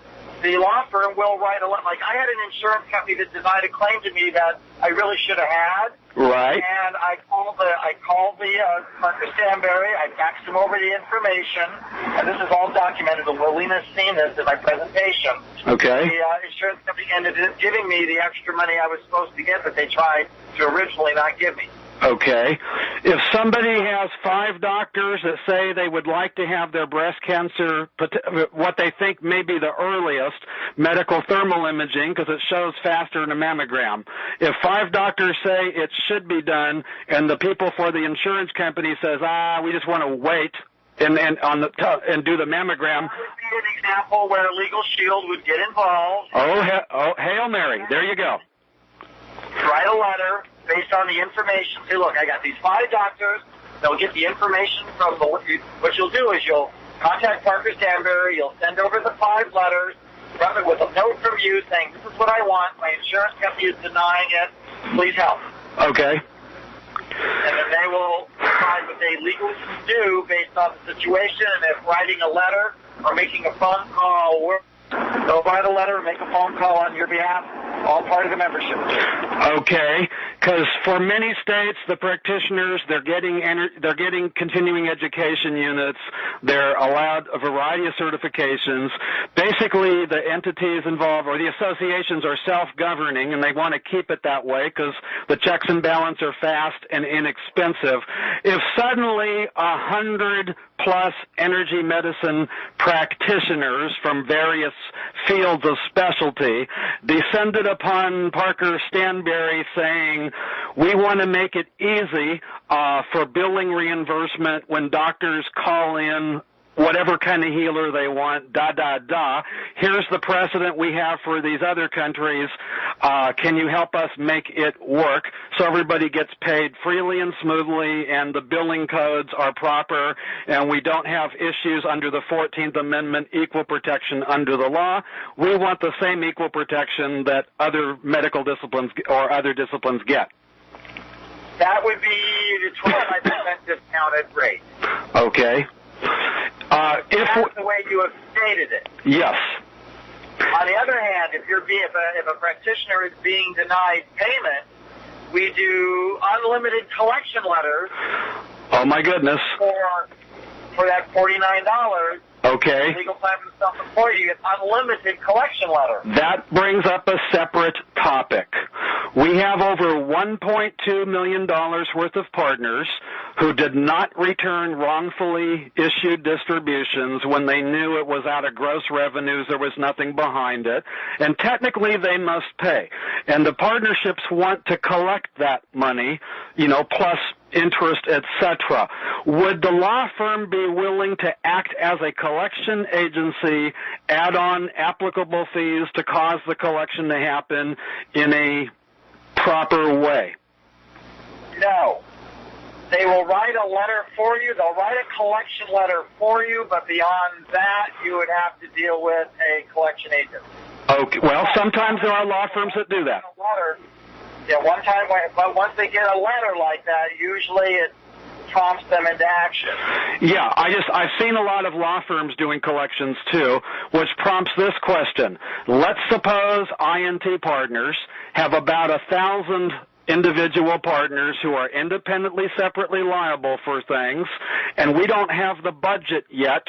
the law firm will write a letter. Like I had an insurance company that denied a claim to me that I really should have had. Right. And I called the Parker Stanberry. I faxed him over the information, and this is all documented. Lilina's seen this in my presentation. Okay. The insurance company ended up giving me the extra money I was supposed to get that they tried to originally not give me. Okay. If somebody has 5 doctors that say they would like to have their breast cancer, what they think may be the earliest, medical thermal imaging, because it shows faster than a mammogram. If 5 doctors say it should be done, and the people for the insurance company says, we just want to wait and do the mammogram. That would be an example where Legal Shield would get involved. Hail Mary. There you go. Write a letter based on the information. Say, look, I got these 5 doctors. They'll get the information from what you'll do is you'll contact Parker Stanberry. You'll send over the 5 letters with a note from you saying, this is what I want. My insurance company is denying it. Please help. Okay. and then they will decide what they legally can do based on the situation, and if writing a letter or making a phone call works, they'll write a letter and make a phone call on your behalf, all part of the membership. Okay, because for many states, the practitioners, they're getting continuing education units. They're allowed a variety of certifications. Basically, the entities involved or the associations are self-governing, and they want to keep it that way because the checks and balance are fast and inexpensive. If suddenly 100+ energy medicine practitioners from various fields of specialty descended upon Parker Stanberry saying, we want to make it easy for billing reimbursement when doctors call in whatever kind of healer they want, here's the precedent we have for these other countries. Can you help us make it work so everybody gets paid freely and smoothly and the billing codes are proper and we don't have issues under the 14th Amendment, equal protection under the law? We want the same equal protection that other medical disciplines or other disciplines get. That would be the 25% discounted rate. Okay. That's the way you have stated it. Yes. On the other hand, if a practitioner is being denied payment, we do unlimited collection letters. Oh my goodness. For that $49. Okay. Legal time and self-employed, you get unlimited collection letter. That brings up a separate topic. We have over $1.2 million worth of partners who did not return wrongfully issued distributions when they knew it was out of gross revenues, there was nothing behind it, and technically they must pay. And the partnerships want to collect that money, plus interest, etc. Would the law firm be willing to act as a collection agency, add on applicable fees to cause the collection to happen in a proper way? No. They will write a letter for you. They'll write a collection letter for you, but beyond that, you would have to deal with a collection agent. Okay. Well, sometimes there are law firms that do that. Yeah, but once they get a letter like that, usually it prompts them into action. Yeah, I've seen a lot of law firms doing collections too, which prompts this question. Let's suppose INT partners have about 1,000 individual partners who are independently, separately liable for things, and we don't have the budget yet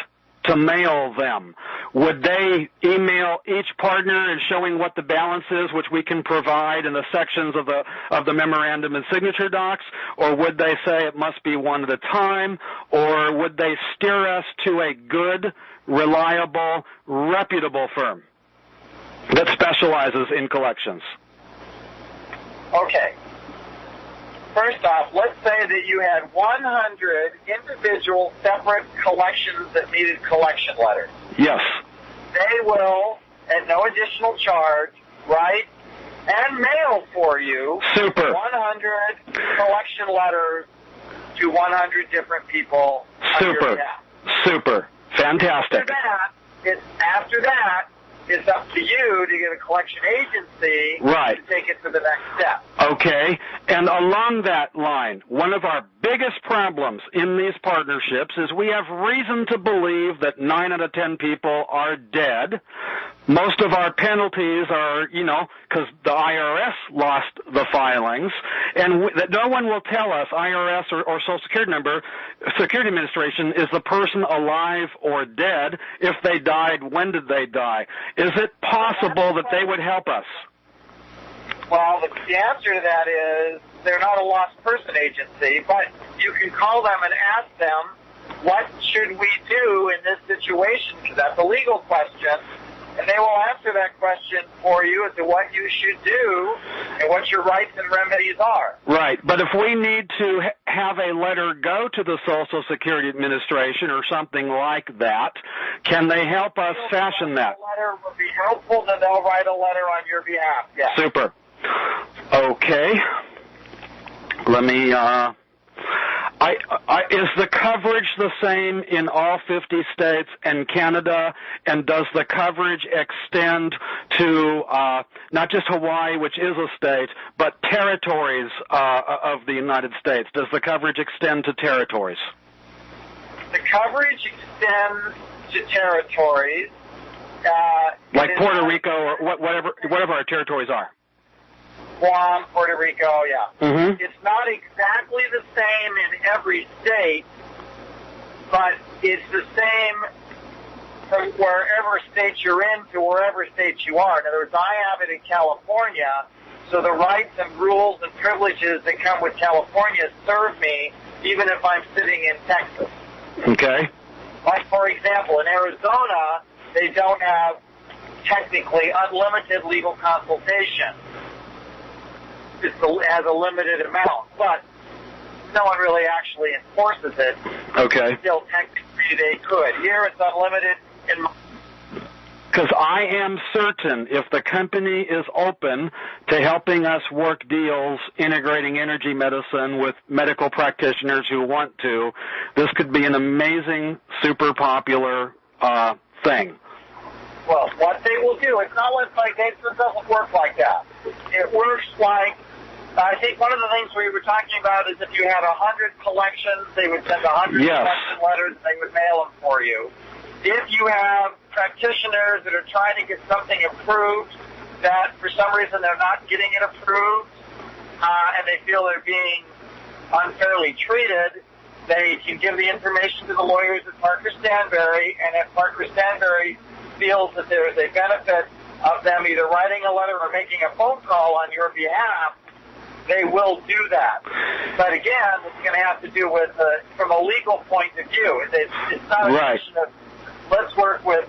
to mail them. Would they email each partner and showing what the balance is, which we can provide in the sections of the memorandum and signature docs, or would they say it must be one at a time, or would they steer us to a good, reliable, reputable firm that specializes in collections? Okay. First off, let's say that you had 100 individual separate collections that needed collection letters. Yes. They will, at no additional charge, write and mail for you 100 collection letters to 100 different people on your behalf. Super. Fantastic. After that, it's up to you to get a collection agency to take it to the next step. Okay, and along that line, one of our biggest problems in these partnerships is we have reason to believe that 9 out of 10 people are dead. Most of our penalties are, because the IRS lost the filings, and that no one will tell us, IRS or Social Security Administration, is the person alive or dead? If they died, when did they die? Is it possible that they would help us? Well, the answer to that is they're not a lost person agency, but you can call them and ask them, what should we do in this situation? Because that's a legal question. And they will answer that question for you as to what you should do and what your rights and remedies are. Right. But if we need to have a letter go to the Social Security Administration or something like that, can they help us fashion that? A letter would be helpful, then they'll write a letter on your behalf. Yeah. Super. Okay. Let me... Is the coverage the same in all 50 states and Canada? And does the coverage extend to not just Hawaii, which is a state, but territories of the United States? Does the coverage extend to territories? The coverage extends to territories. Like Puerto Rico or whatever our territories are. Guam, Puerto Rico, yeah. Mm-hmm. It's not exactly the same in every state, but it's the same from wherever state you're in to wherever state you are. In other words, I have it in California, so the rights and rules and privileges that come with California serve me even if I'm sitting in Texas. Okay. Like, for example, in Arizona, they don't have technically unlimited legal consultation. It has a limited amount, but no one really actually enforces it. Okay. Still, technically, they could. Here, it's unlimited. Because I am certain if the company is open to helping us work deals integrating energy medicine with medical practitioners who want to, this could be an amazing, super popular thing. Well, what they will do, it's not like it doesn't work like that. It works like, I think one of the things we were talking about is if you had 100 collections, they would send 100 collection letters and they would mail them for you. If you have practitioners that are trying to get something approved that for some reason they're not getting it approved and they feel they're being unfairly treated, they can give the information to the lawyers at Parker Stanberry, and if Parker Stanberry feels that there is a benefit of them either writing a letter or making a phone call on your behalf, they will do that. But again, it's going to have to do with, from a legal point of view. It's not a question of, let's work with,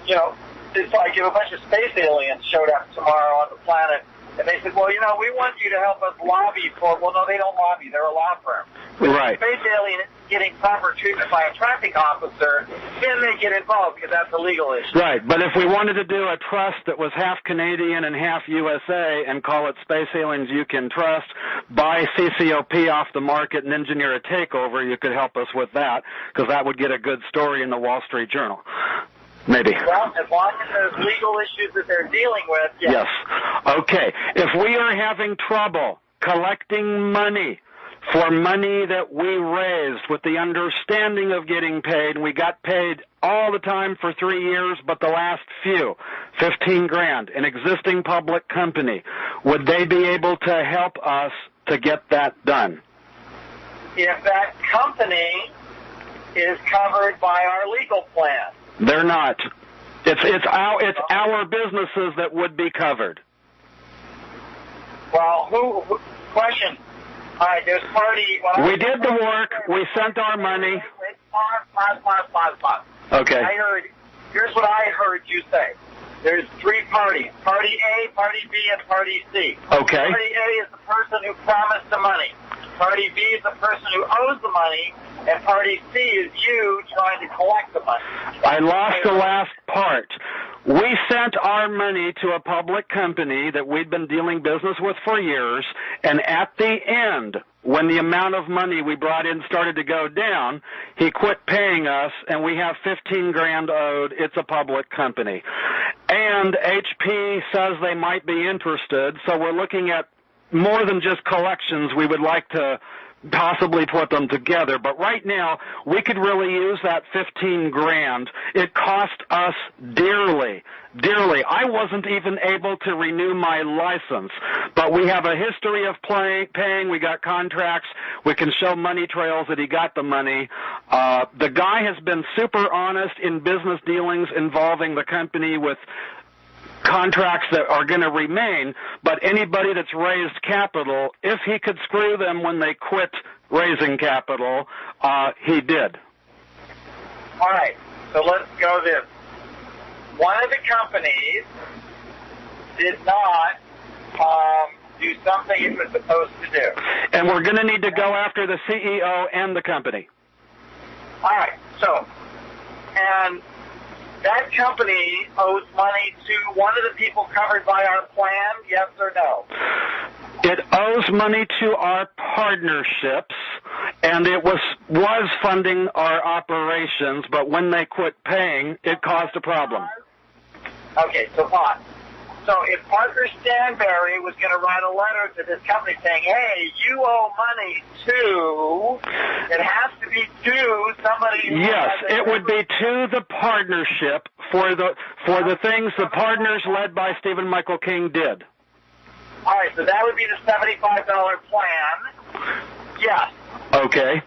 it's like if a bunch of space aliens showed up tomorrow on the planet, and they said, well, we want you to help us lobby for, well, no, they don't lobby. They're a law firm. Right. If a space alien getting proper treatment by a traffic officer, then they get involved because that's a legal issue. Right, but if we wanted to do a trust that was half Canadian and half USA and call it Space Aliens You Can Trust, buy CCOP off the market and engineer a takeover, you could help us with that, because that would get a good story in the Wall Street Journal. Maybe. Well, as long as there's legal issues that they're dealing with, yes. Okay. If we are having trouble collecting money for money that we raised with the understanding of getting paid, and we got paid all the time for 3 years, but the last few, $15,000, an existing public company, would they be able to help us to get that done? If that company is covered by our legal plan. They're not. It's our businesses that would be covered. Well, question. All right, there's party. We did the work. We sent our money. Pause. Okay. Here's what I heard you say. There's three parties. Party A, Party B, and Party C. Okay. Party A is the person who promised the money. Party B is the person who owes the money. And Party C is you trying to collect the money. I lost the last part. We sent our money to a public company that we'd been dealing business with for years, and at the end, when the amount of money we brought in started to go down, he quit paying us, and we have $15,000 owed. It's a public company. And HP says they might be interested, so we're looking at more than just collections. We would like to possibly put them together, but right now we could really use that $15,000. It cost us dearly. I wasn't even able to renew my license, but we have a history of paying. We got contracts. We can show money trails that he got the money. The guy has been super honest in business dealings involving the company with contracts that are going to remain, but anybody that's raised capital, if he could screw them when they quit raising capital, he did. All right, so let's go this. One of the companies did not do something it was supposed to do. And we're going to need to go after the CEO and the company. All right, and that company owes money to one of the people covered by our plan, yes or no? It owes money to our partnerships, And it was funding our operations, but when they quit paying, it caused a problem. Okay, so fine. So if Parker Stanberry was going to write a letter to this company saying, hey, you owe money to, it has to be to somebody. Yes, it would be to the partnership for the things the partners led by Stephen Michael King did. All right, so that would be the $75 plan. Yes. Okay.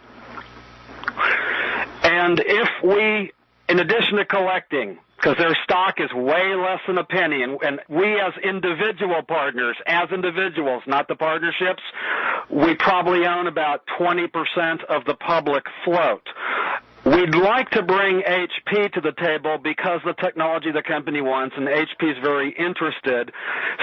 And if we, in addition to collecting, because their stock is way less than a penny, and we as individual partners, as individuals, not the partnerships, we probably own about 20% of the public float. We'd like to bring HP to the table because the technology the company wants, and HP is very interested.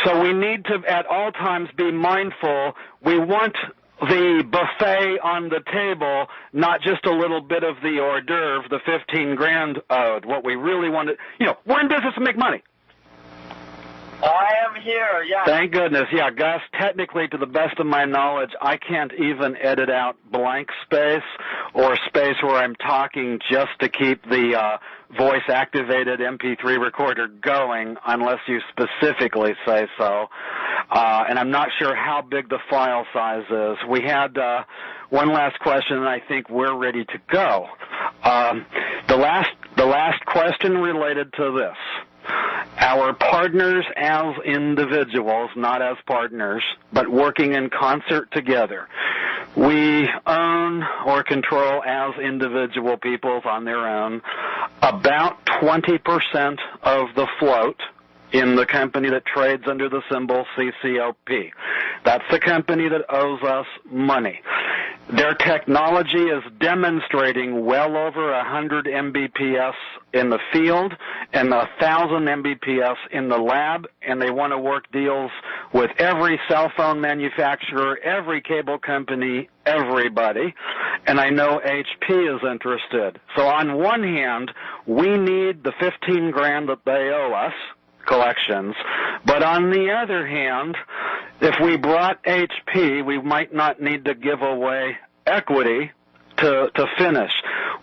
So we need to, at all times, be mindful. We want the buffet on the table, not just a little bit of the hors d'oeuvre, the 15 grand owed. What we really want to, we're in business to make money. I am here, yeah. Thank goodness. Yeah, Gus, technically, to the best of my knowledge, I can't even edit out blank space or space where I'm talking just to keep the voice-activated MP3 recorder going unless you specifically say so. And I'm not sure how big the file size is. We had one last question, and I think we're ready to go. The last question related to this. Our partners as individuals, not as partners, but working in concert together. We own or control as individual peoples on their own about 20% of the float in the company that trades under the symbol CCOP. That's the company that owes us money. Their technology is demonstrating well over 100 Mbps in the field and 1,000 Mbps in the lab, and they want to work deals with every cell phone manufacturer, every cable company, everybody. And I know HP is interested. So on one hand, we need the 15 grand that they owe us, collections. But on the other hand, if we brought HP, we might not need to give away equity to finish.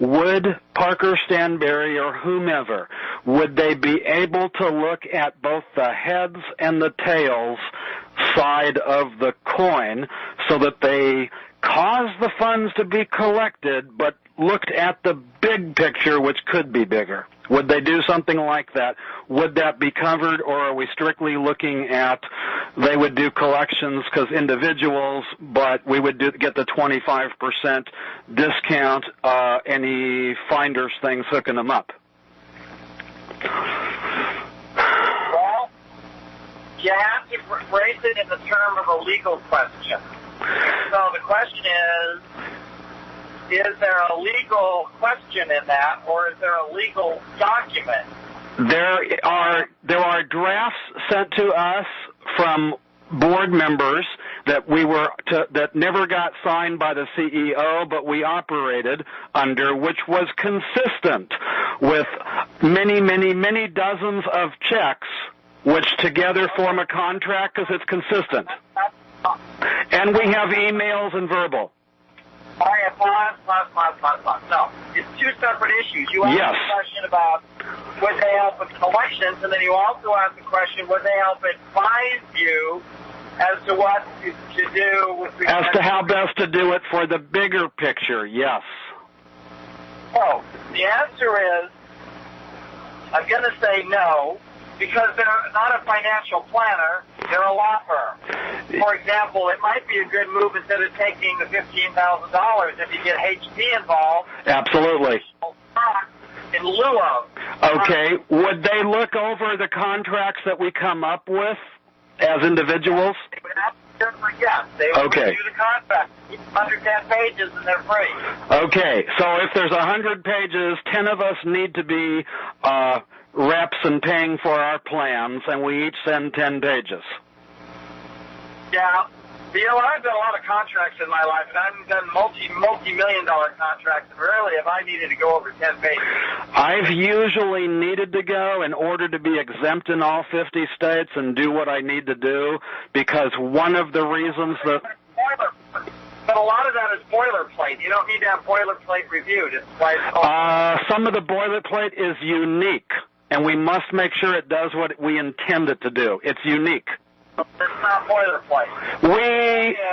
Would Parker Stanberry or whomever, would they be able to look at both the heads and the tails side of the coin so that they cause the funds to be collected but looked at the big picture, which could be bigger? Would they do something like that? Would that be covered, or are we strictly looking at they would do collections because individuals, but we would get the 25% discount, any finders things hooking them up? Well, you have to phrase it in the term of a legal question. So the question is there a legal question in that, or is there a legal document? There are drafts sent to us from board members that that never got signed by the CEO, but we operated under, which was consistent with many, many, many dozens of checks, which together form a contract because it's consistent. And we have emails and verbal. All right, pause. No, it's two separate issues. You asked a question about would they help with collections, and then you also asked the question, would they help advise you as to what to do with regard as to how best to do it for the bigger picture? Yes. So the answer is, I'm going to say no, because they're not a financial planner, they're a law firm. For example, it might be a good move instead of taking the $15,000 if you get HP involved. Absolutely. In lieu of. Okay. Would they look over the contracts that we come up with as individuals? They would absolutely, yes. They would review the contract. It's 110 pages and they're free. Okay. So if there's 100 pages, 10 of us need to be reps and paying for our plans, and we each send 10 pages. Yeah. I've done a lot of contracts in my life, and I've done multi-million-dollar contracts, and rarely have I needed to go over 10 pages. I've usually needed to go in order to be exempt in all 50 states and do what I need to do, because one of the reasons that... But a lot of that is boilerplate. You don't need to have boilerplate reviewed. It's like some of the boilerplate is unique, and we must make sure it does what we intend it to do. It's unique. It's not boilerplate.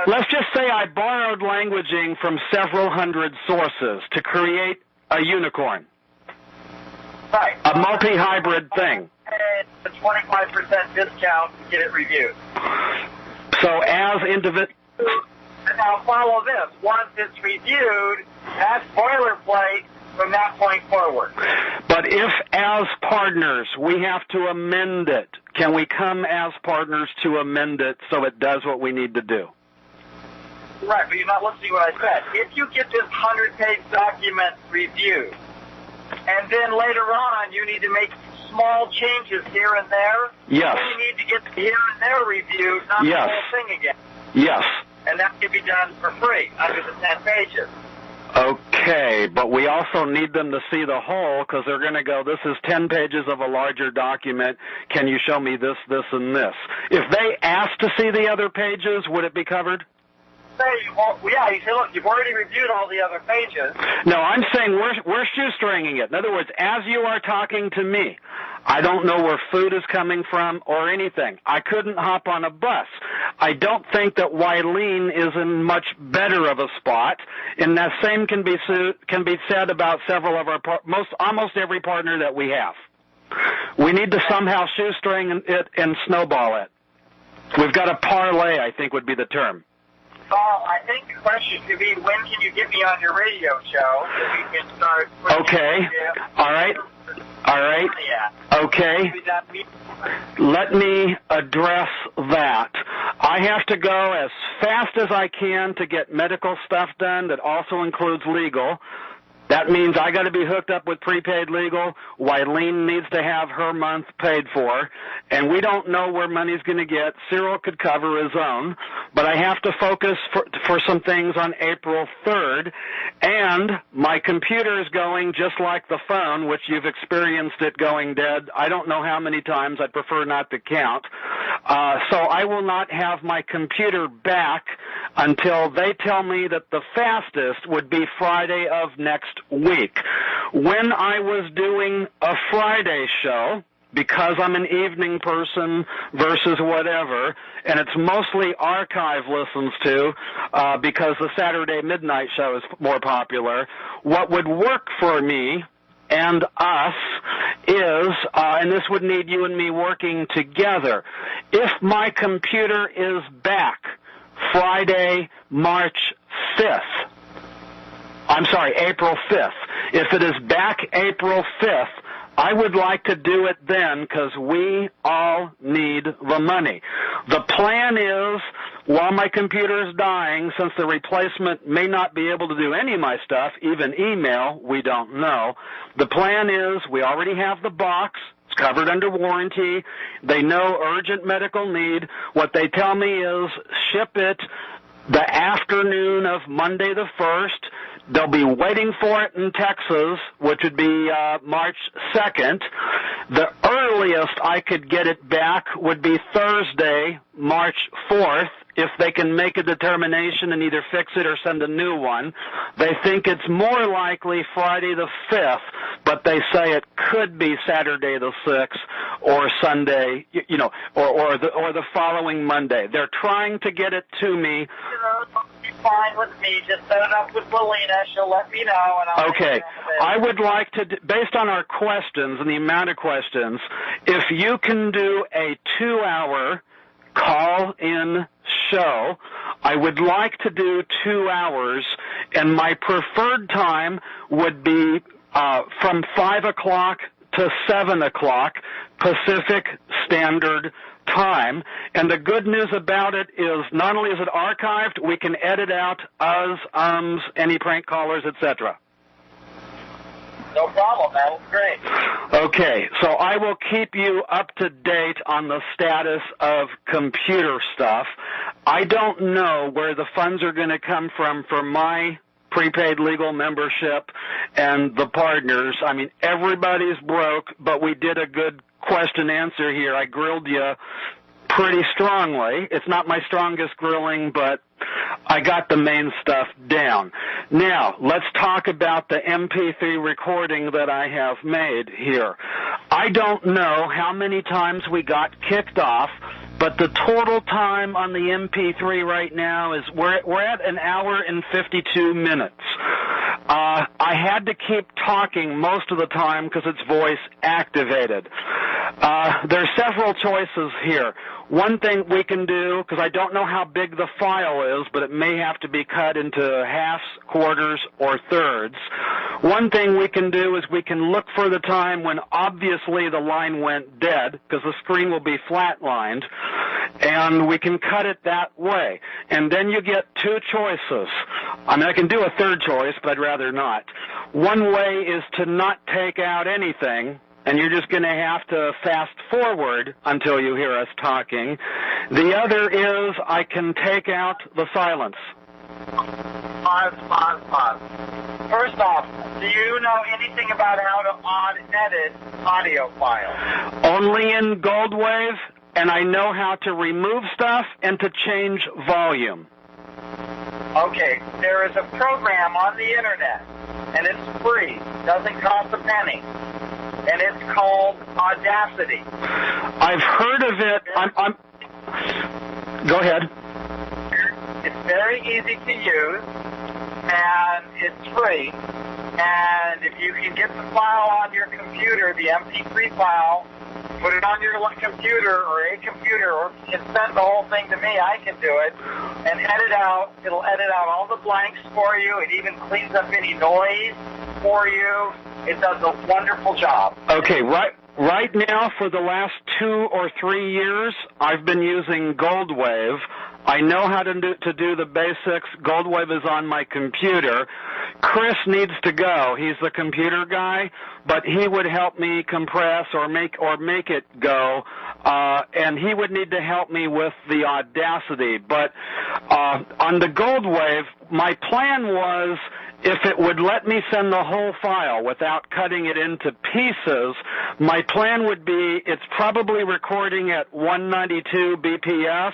Let's just say I borrowed languaging from several hundred sources to create a unicorn. Right. A multi-hybrid thing. And a 25% discount to get it reviewed. So as Now follow this. Once it's reviewed, that's boilerplate from that point forward. But if as partners we have to amend it, can we come as partners to amend it so it does what we need to do? Right, but you're not listening to what I said. If you get this 100-page document reviewed, and then later on you need to make small changes here and there, yes, then you need to get the here and there reviewed, not yes, the whole thing again. Yes. And that can be done for free under the 10 pages. Okay, but we also need them to see the whole because they're going to go, this is 10 pages of a larger document. Can you show me this, this, and this? If they ask to see the other pages, would it be covered? Yeah, you say, look, you've already reviewed all the other pages. No, I'm saying we're shoestringing it. In other words, as you are talking to me, I don't know where food is coming from or anything. I couldn't hop on a bus. I don't think that Wileen is in much better of a spot, and that same can be said about several of our almost every partner that we have. We need to somehow shoestring it and snowball it. We've got a parlay, I think would be the term. I think the question should be, when can you get me on your radio show so we can start... Okay. All right. Okay. Let me address that. I have to go as fast as I can to get medical stuff done that also includes legal. That means I got to be hooked up with prepaid legal. Wileen needs to have her month paid for, and we don't know where money's going to get. Cyril could cover his own, but I have to focus for some things on April 3rd, and my computer is going just like the phone, which you've experienced it going dead. I don't know how many times. I'd prefer not to count. So I will not have my computer back until they tell me that the fastest would be Friday of next week. When I was doing a Friday show, because I'm an evening person versus whatever, and it's mostly archive listens to because the Saturday midnight show is more popular, what would work for me and us is, and this would need you and me working together, if my computer is back Friday, March 5th, April 5th. If it is back April 5th, I would like to do it then because we all need the money. The plan is, while my computer is dying, since the replacement may not be able to do any of my stuff, even email, we don't know, the plan is we already have the box. It's covered under warranty. They know urgent medical need. What they tell me is ship it the afternoon of Monday the 1st. They'll be waiting for it in Texas, which would be March 2nd. The earliest I could get it back would be Thursday, March 4th, if they can make a determination and either fix it or send a new one. They think it's more likely Friday the 5th, but they say it could be Saturday the 6th or Sunday, or the following Monday. They're trying to get it to me. Fine with me. Just set it up with Lelina. She'll let me know. And I'll okay. I would like to, based on our questions and the amount of questions, if you can do a 2-hour call-in show, I would like to do 2 hours, and my preferred time would be from 5 o'clock to 7 o'clock Pacific Standard Time. And the good news about it is not only is it archived, we can edit out us, any prank callers, etc. No problem. That was great. Okay, so I will keep you up to date on the status of computer stuff. I don't know where the funds are going to come from for my prepaid legal membership and the partners. I mean, everybody's broke, but we did a good question answer here. I grilled you pretty strongly. It's not my strongest grilling, but I got the main stuff down. Now, let's talk about the MP3 recording that I have made here. I don't know how many times we got kicked off, but the total time on the MP3 right now is we're at an hour and 52 minutes. I had to keep talking most of the time because it's voice activated. There's several choices here. One thing we can do, because I don't know how big the file is, but it may have to be cut into halves, quarters, or thirds. One thing we can do is we can look for the time when obviously the line went dead, because the screen will be flatlined, and we can cut it that way. And then you get two choices. I mean, I can do a third choice, but I'd rather not. One way is to not take out anything, and you're just going to have to fast forward until you hear us talking. The other is I can take out the silence. Pause. First off, do you know anything about how to edit audio files? Only in Goldwave, and I know how to remove stuff and to change volume. Okay, there is a program on the internet, and it's free, doesn't cost a penny, and it's called Audacity. I've heard of it. Go ahead. It's very easy to use, and it's free. And if you can get the file on your computer, the MP3 file, put it on your computer or a computer, or you can send the whole thing to me, I can do it, and edit out. It'll edit out all the blanks for you. It even cleans up any noise for you. It does a wonderful job. Okay, right now for the last 2 or 3 years, I've been using Goldwave. I know how to do the basics. Goldwave is on my computer. Chris needs to go. He's the computer guy, but he would help me compress or make it go, and he would need to help me with the Audacity. But on the Goldwave, my plan was, if it would let me send the whole file without cutting it into pieces, my plan would be it's probably recording at 192 BPS,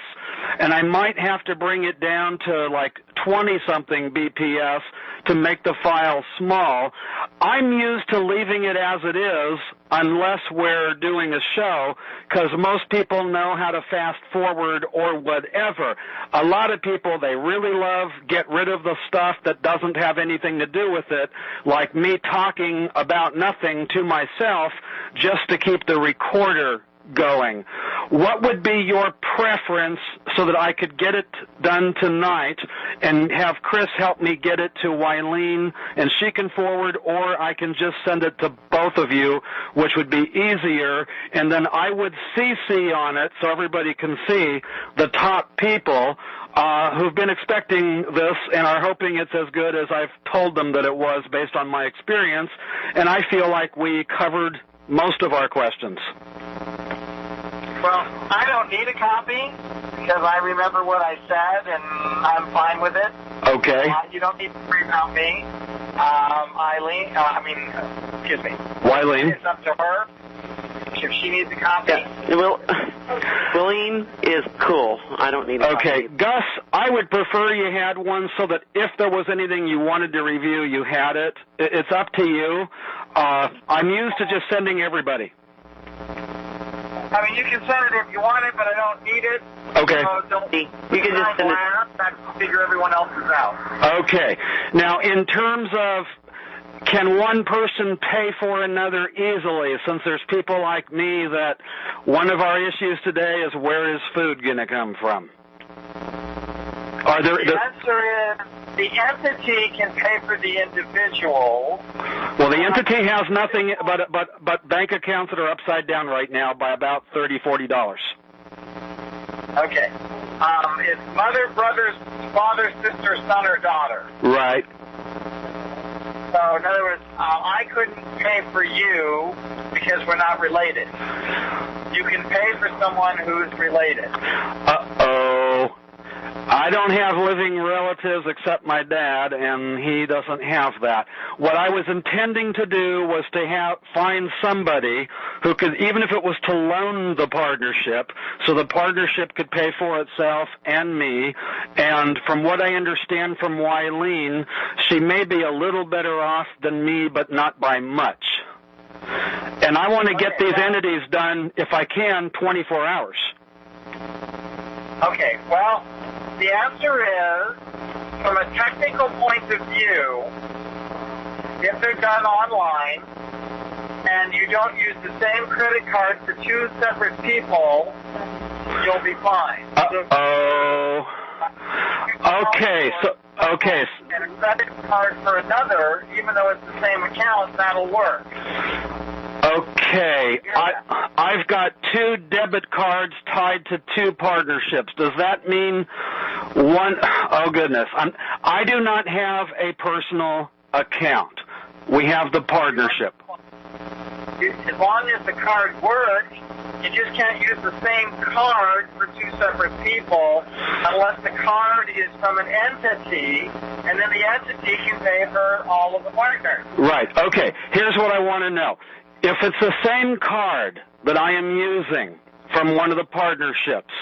and I might have to bring it down to like 20-something BPS to make the file small. I'm used to leaving it as it is unless we're doing a show, because most people know how to fast forward or whatever. A lot of people, they really love get rid of the stuff that doesn't have anything to do with it, like me talking about nothing to myself just to keep the recorder going. What would be your preference so that I could get it done tonight and have Chris help me get it to Wileen and she can forward, or I can just send it to both of you, which would be easier, and then I would CC on it so everybody can see the top people who've been expecting this and are hoping it's as good as I've told them that it was based on my experience, and I feel like we covered most of our questions. Well, I don't need a copy because I remember what I said and I'm fine with it. Okay. You don't need to worry about me. Wileen. It's up to her if she needs a copy. Yeah. Well, Wileen is cool. I don't need a copy. Okay. Gus, I would prefer you had one so that if there was anything you wanted to review, you had it. It's up to you. I'm used to just sending everybody. I mean, you can send it if you want it, but I don't need it. Okay. You can just send it. I figure everyone else is out. Okay. Now, in terms of, can one person pay for another easily, since there's people like me that one of our issues today is where is food going to come from? The answer is the entity can pay for the individual. Well, the entity has nothing but bank accounts that are upside down right now by about $30, $40. Okay. It's mother, brother, father, sister, son, or daughter. Right. So, in other words, I couldn't pay for you because we're not related. You can pay for someone who's related. Uh-oh. I don't have living relatives except my dad, and he doesn't have that. What I was intending to do was to find somebody who could, even if it was to loan the partnership, so the partnership could pay for itself and me. And from what I understand from Wileen, she may be a little better off than me, but not by much. And I want to get these entities done, if I can, 24 hours. Okay, well, the answer is, from a technical point of view, if they're done online and you don't use the same credit card for two separate people, you'll be fine. Okay, so, okay. And a credit card for another, even though it's the same account, that'll work. Okay, I've got two debit cards tied to two partnerships. Does that mean one? Oh, goodness. I do not have a personal account. We have the partnership. As long as the card works, you just can't use the same card for two separate people unless the card is from an entity, and then the entity can pay for all of the partners. Right, okay. Here's what I want to know. If it's the same card that I am using from one of the partnerships,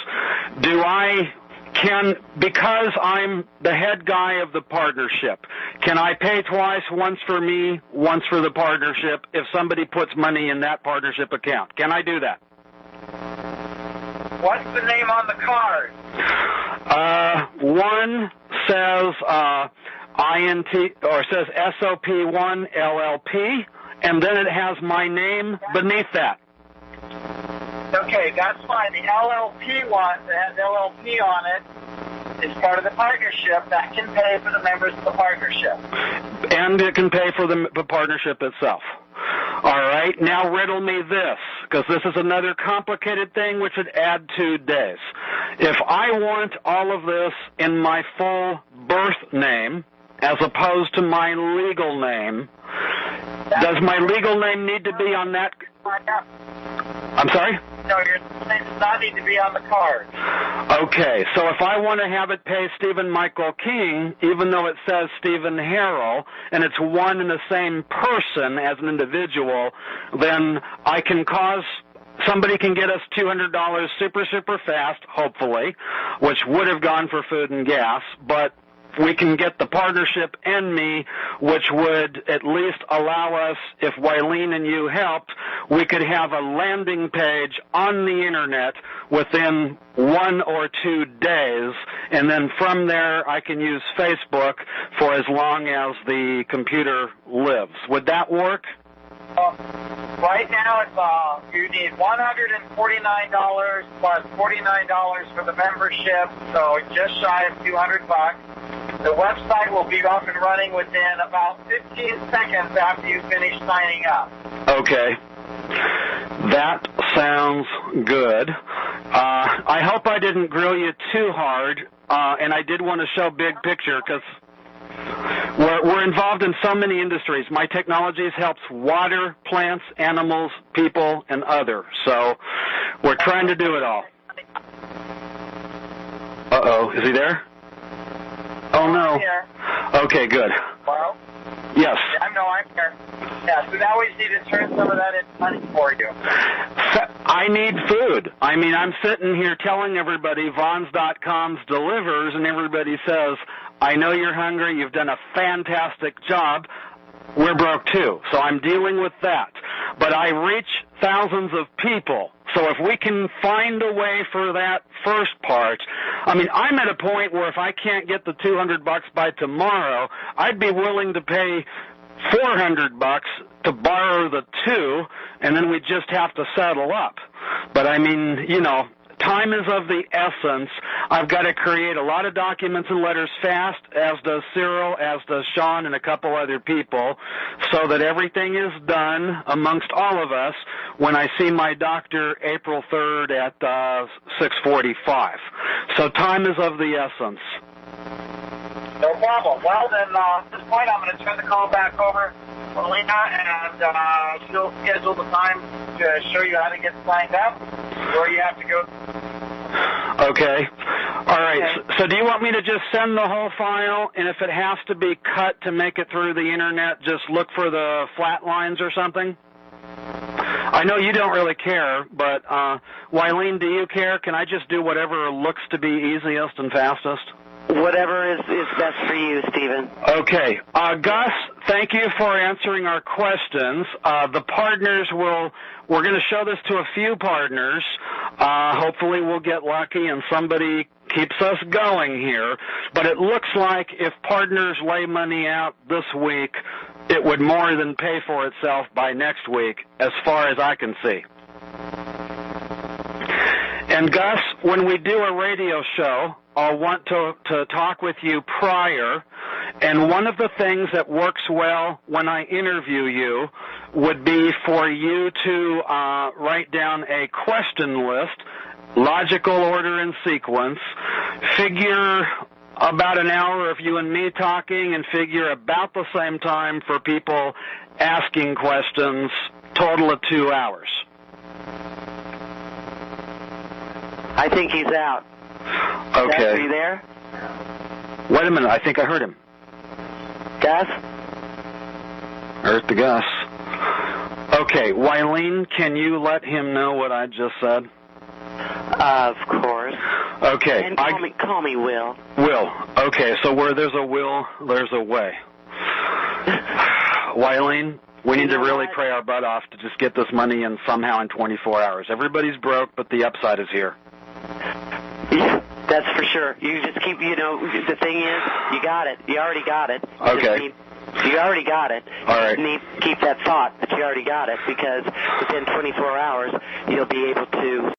because I'm the head guy of the partnership, can I pay twice, once for me, once for the partnership, if somebody puts money in that partnership account? Can I do that? What's the name on the card? One says INT, or says SOP1 LLP. And then it has my name beneath that. Okay, that's fine. The LLP one that has LLP on it is part of the partnership. That can pay for the members of the partnership. And it can pay for the partnership itself. All right, now riddle me this, because this is another complicated thing which would add 2 days. If I want all of this in my full birth name, as opposed to my legal name, does my legal name need to be on that? I'm sorry? No, your name does not need to be on the card. Okay, so if I want to have it pay Stephen Michael King, even though it says Stephen Harrell, and it's one and the same person as an individual, then I can somebody can get us $200 super fast, hopefully, which would have gone for food and gas, but we can get the partnership and me, which would at least allow us, if Wileen and you helped, we could have a landing page on the internet within 1 or 2 days, and then from there I can use Facebook for as long as the computer lives. Would that work? Right now, you need $149 plus $49 for the membership, so just shy of $200. The website will be up and running within about 15 seconds after you finish signing up. Okay. That sounds good. I hope I didn't grill you too hard, and I did want to show big picture because we're involved in so many industries. My Technologies helps water, plants, animals, people, and other. So we're trying to do it all. Uh-oh. Is he there? Oh, no. I'm here. Okay, good. Hello? Yes. I'm here. Yeah, so now we need to turn some of that into money for you. I need food. I mean, I'm sitting here telling everybody Vons.com's delivers, and everybody says, I know you're hungry, you've done a fantastic job. We're broke too, so I'm dealing with that. But I reach thousands of people, so if we can find a way for that first part, I mean, I'm at a point where if I can't get the $200 by tomorrow, I'd be willing to pay $400 to borrow the 2, and then we just have to settle up. But I mean, you know, time is of the essence. I've got to create a lot of documents and letters fast, as does Cyril, as does Sean, and a couple other people, so that everything is done amongst all of us when I see my doctor April 3rd at 6:45. So time is of the essence. No problem. Well, then, at this point, I'm going to turn the call back over to Lena, and she'll schedule the time to show you how to get signed up, where you have to go. Okay. All right. Okay. So do you want me to just send the whole file, and if it has to be cut to make it through the internet, just look for the flat lines or something? I know you don't really care, but Wileen, do you care? Can I just do whatever looks to be easiest and fastest? Whatever is best for you, Stephen. Okay. Gus, thank you for answering our questions. The partners we're going to show this to a few partners. Hopefully we'll get lucky and somebody keeps us going here. But it looks like if partners lay money out this week, it would more than pay for itself by next week, as far as I can see. And Gus, when we do a radio show, I'll want to talk with you prior, and one of the things that works well when I interview you would be for you to write down a question list, logical order and sequence, figure about an hour of you and me talking, and figure about the same time for people asking questions, total of 2 hours. I think he's out. Okay. Gus, are you there? Wait a minute, I think I heard him. Gus? Heard the Gus. Okay, Wileen, can you let him know what I just said? Of course. Okay. And call me Will. Will. Okay, so where there's a will, there's a way. Wileen, we need to really pray our butt off to just get this money in somehow in 24 hours. Everybody's broke, but the upside is here. Yeah, that's for sure. You just keep, the thing is, you got it. You already got it. You already got it. All right. You need to keep that thought that you already got it, because within 24 hours, you'll be able to